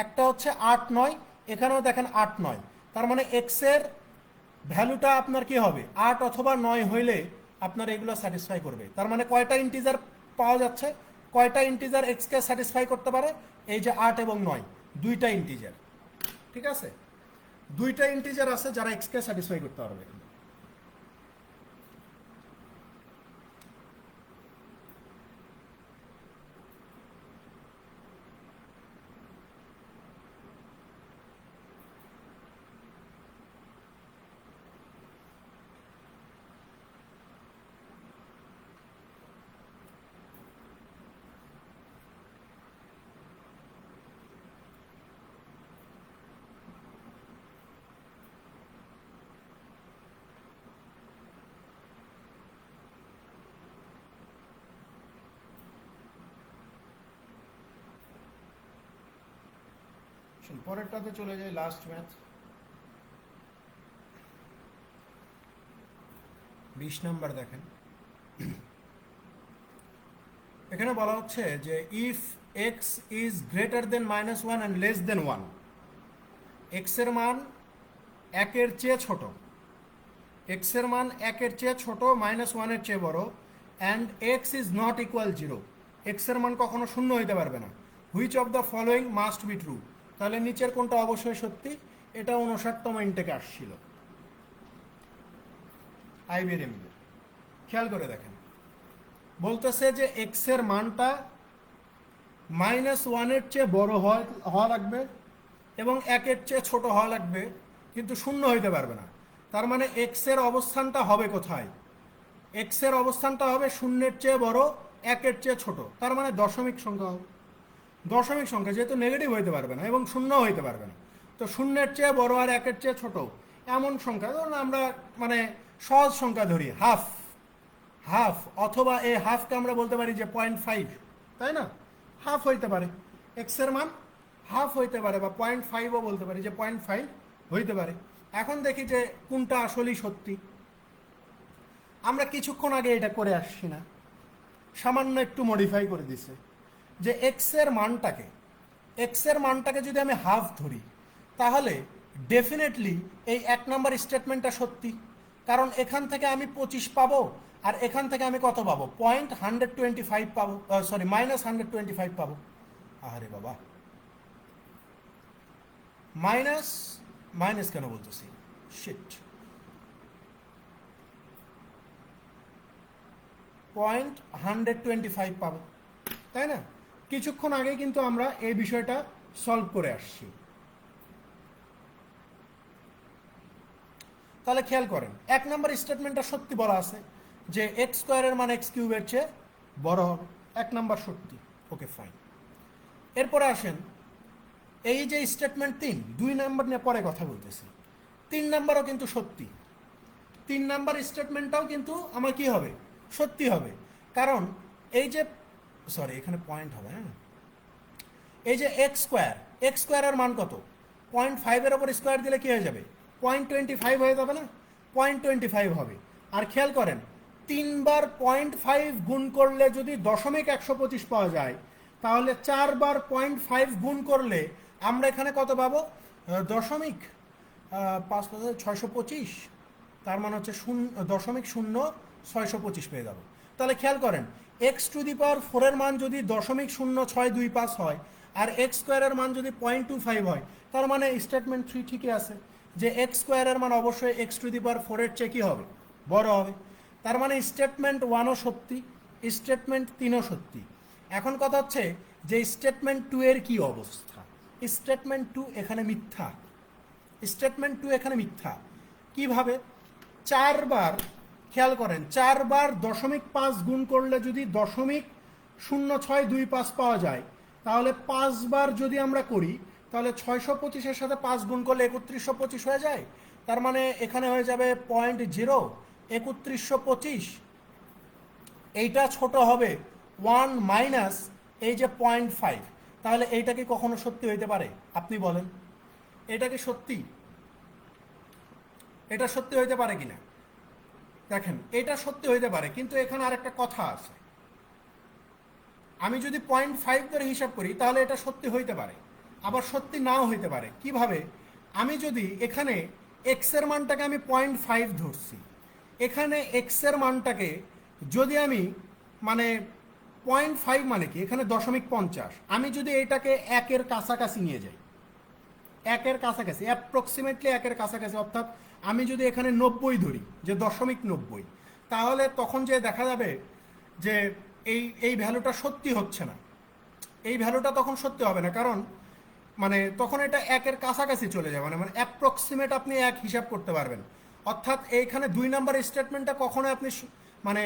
একটা হচ্ছে 8, 9, এখানেও দেখেন 8, 9। তার মানে এক্স এর ভ্যালুটা আপনার কি হবে, 8 অথবা 9 হইলে আপনার এগুলো স্যাটিসফাই করবে। তার মানে কয়টা ইন্টিজার পাওয়া যাচ্ছে, কয়টা ইন্টিজার এক্সকে স্যাটিসফাই করতে পারে, এই যে 8 এবং 9, 2টা ইন্টিজার, ঠিক আছে। 2টা ইন্টিজার আছে যারা এক্সকে স্যাটিসফাই করতে পারবে। পরেরটাতে চলে যাই, লাস্ট ম্যাথ 20 নাম্বার। দেখেন এখানে বলা হচ্ছে যে if x is greater than -1 and less than 1, x এর মান একের চেয়ে ছোট, এক্স এর মান একের চেয়ে ছোট, -1 এর চেয়ে বড়, and x is not equal 0, x এর মান কখনো শূন্য হইতে পারবে না। Which of the following must be true? তাহলে নিচের কোনটা অবশ্যই সত্যি? এটা 59তম ইনটেকে আসছিল আইবিএম। খেয়াল করে দেখেন, বলতেছে যে এক্স এর মানটা -1 এর চেয়ে বড় হওয়া লাগবে এবং একের চেয়ে ছোট হওয়া লাগবে, কিন্তু শূন্য হইতে পারবে না। তার মানে এক্স এর অবস্থানটা হবে কোথায়? এক্স এর অবস্থানটা হবে শূন্যের চেয়ে বড়, একের চেয়ে ছোট, তার মানে দশমিক সংখ্যা হবে। দশমিক সংখ্যা যেহেতু নেগেটিভ হইতে পারবে না এবং শূন্য হইতে পারবে না, তো শূন্যের চেয়ে বড় আর একের চেয়ে ছোট এমন সংখ্যা, ধরুন আমরা মানে সহজ সংখ্যা ধরি হাফ, হাফ, অথবা এই হাফকে আমরা বলতে পারি যে 0.5, তাই না? হাফ হইতে পারে, এক্স এর মান হাফ হইতে পারে, বা 0.5ও বলতে পারি যে 0.5 হইতে পারে। এখন দেখি যে কোনটা আসলেই সত্যি। আমরা কিছুক্ষণ আগে এটা করে আসছি না, সামান্য একটু মডিফাই করে দিছে যে এক্স এর মানটাকে যদি আমি হাফ ধরি, তাহলে ডেফিনেটলি এই 1 নম্বর স্টেটমেন্টটা সত্যি, কারণ এখান থেকে আমি 25 পাবো আর এখান থেকে আমি কত পাবো? 125 পাবো, সরি -125 পাবো। আরে বাবা, মাইনাস কেন বলতেছি, শিট, 125 পাবো, তাই না? কিছুক্ষণ আগে কিন্তু আমরা এই বিষয়টা সলভ করে আসছি। তাহলে খেয়াল করেন, 1 নম্বর স্টেটমেন্টটা সত্যি বলা আছে যে এক্স স্কোয়ারের মান এক্স কিউবের চেয়ে বড় হবে, 1 নম্বর সত্যি, ওকে ফাইন। এরপরে আসেন এই যে স্টেটমেন্ট 3, 2 নম্বর নিয়ে পরে কথা বলতেছি, 3 নম্বরও কিন্তু সত্যি। 3 নম্বর স্টেটমেন্টটাও কিন্তু আমার কি হবে? সত্যি হবে, কারণ এই যে, সরি এখানে পয়েন্ট হবে, হ্যাঁ, এই যে এক্স স্কোয়ারের মান কত? 0.5 এর ওপর স্কোয়ার দিলে কি হয়ে যাবে? 0.25 হয়ে যাবে না? 0.25 হবে। আর খেয়াল করেন, 3 বার 0.5 গুণ করলে যদি 0.125 পাওয়া যায়, তাহলে 4 বার 0.5 গুণ করলে আমরা এখানে কত পাবো? 0.625, তার মানে হচ্ছে 0.0625 পেয়ে যাবো। তাহলে খেয়াল করেন, x⁴ এর মান যদি 0.0625 হয় আর এক্স স্কোয়ারের মান যদি 0.25 হয়, তার মানে স্টেটমেন্ট 3 ঠিকই আছে যে এক্স স্কোয়ারের মান অবশ্যই x⁴ এর চেয়ে কি হবে? বড় হবে। তার মানে স্টেটমেন্ট 1ও সত্যি, স্টেটমেন্ট 3ও সত্যি। এখন কথা হচ্ছে যে স্টেটমেন্ট 2 এর কি অবস্থা? স্টেটমেন্ট 2 এখানে মিথ্যা, স্টেটমেন্ট 2 এখানে মিথ্যা। কিভাবে? 4 বার, খেয়াল করেন, 4 বার 0.5 গুণ করলে যদি 0.0625 পাওয়া যায়, তাহলে 5 বার যদি আমরা করি, তাহলে 625-এর সাথে 5 গুণ করলে 3125 হয়ে যায়। তার মানে এখানে হয়ে যাবে 0.3125, এইটা ছোট হবে 1 মাইনাস এই যে 0.5। তাহলে এইটা কি কখনো সত্যি হইতে পারে? আপনি বলেন, এটা কি সত্যি? এটা সত্যি হইতে পারে কিনা? দেখেন, এটা সত্যি হইতে পারে, কিন্তু এখানে আরেকটা কথা আছে। আমি যদি 0.5 ধরে হিসাব করি, তাহলে এটা সত্যি হইতে পারে, আবার সত্যি নাও হইতে পারে। কিভাবে? আমি যদি এখানে এক্স এর মানটাকে আমি 0.5 ধরছি, এখানে এক্স এর মানটাকে যদি আমি মানে 0.5 মানে কি, এখানে 0.50, আমি যদি এটাকে 1-এর কাছাকাছি নিয়ে যাই, 1-এর কাছাকাছি, অ্যাপ্রক্সিমেটলি 1-এর কাছাকাছি, অর্থাৎ আমি যদি এখানে 90 ধরি, যে 0.90, তাহলে তখন যে দেখা যাবে যে এই ভ্যালুটা সত্যি হচ্ছে না, এই ভ্যালুটা তখন সত্যি হবে না, কারণ মানে তখন এটা 1-এর কাছাকাছি চলে যাবে, মানে অ্যাপ্রক্সিমেট আপনি 1 হিসাব করতে পারবেন। অর্থাৎ এইখানে 2 নম্বর স্টেটমেন্টটা কখনো আপনি মানে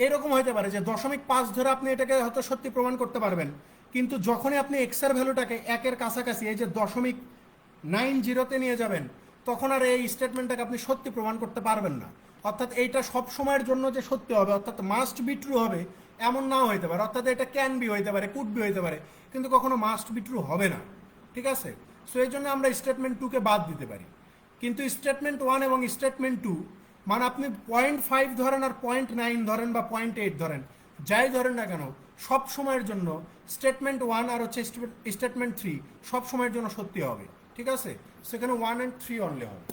এরকম হতে পারে যে 0.5 ধরে আপনি এটাকে হয়তো সত্যি প্রমাণ করতে পারবেন, কিন্তু যখনই আপনি এক্স এর ভ্যালুটাকে 1-এর কাছাকাছি, এই যে 0.90-তে নিয়ে যাবেন, তখন আর এই স্টেটমেন্টটাকে আপনি সত্যি প্রমাণ করতে পারবেন না। অর্থাৎ এইটা সব সময়ের জন্য যে সত্যি হবে, অর্থাৎ মাস্ট বি ট্রু হবে, এমন নাও হইতে পারে। অর্থাৎ এটা ক্যান বি হইতে পারে, কুড বি হইতে পারে, কিন্তু কখনো মাস্ট বি ট্রু হবে না। ঠিক আছে? সো এই জন্য আমরা স্টেটমেন্ট 2 কে বাদ দিতে পারি। কিন্তু স্টেটমেন্ট 1 এবং স্টেটমেন্ট 2 মানে আপনি 0.5 ধরেন আর 0.9 ধরেন বা 0.8 ধরেন, যাই ধরেন না কেন, সব সময়ের জন্য স্টেটমেন্ট 1 আর হচ্ছে স্টেটমেন্ট 3 সব সময়ের জন্য সত্যি হবে। ঠিক আছে, সেখানে 1 and 3 অনলি হবে।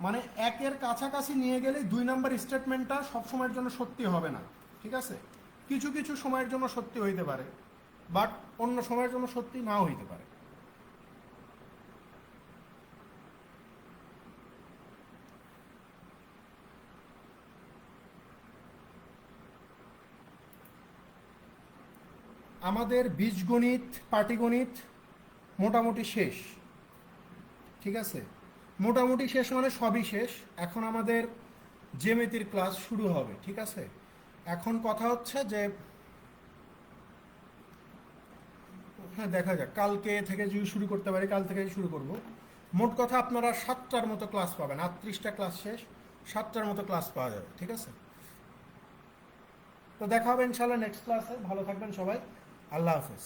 মানে একের কাছাকাছি নিয়ে গেলে 2 নাম্বার স্টেটমেন্টটা সবসময়ের জন্য সত্যি হবে না। ঠিক আছে, কিছু কিছু সময়ের জন্য সত্যি হইতে পারে, বাট অন্য সময়ের জন্য সত্যি নাও হইতে পারে। আমাদের বীজগণিত, পাটিগণিত মোটামুটি শেষ। ঠিক আছে, মোটামুটি শেষ মানে সবই শেষ। এখন আমাদের জ্যামিতির ক্লাস শুরু হবে। ঠিক আছে, এখন কথা হচ্ছে যে হ্যাঁ দেখা যাক, কালকে থেকে যদি শুরু করতে পারি কাল থেকে শুরু করব। মোট কথা আপনারা 7টার মতো ক্লাস পাবেন, 38টা ক্লাস শেষ, 7টার মতো ক্লাস পাওয়া যাবে। ঠিক আছে, তো দেখা হবে ইনশাল্লাহ নেক্সট ক্লাসে। ভালো থাকবেন সবাই, আল্লাহ হাফেজ।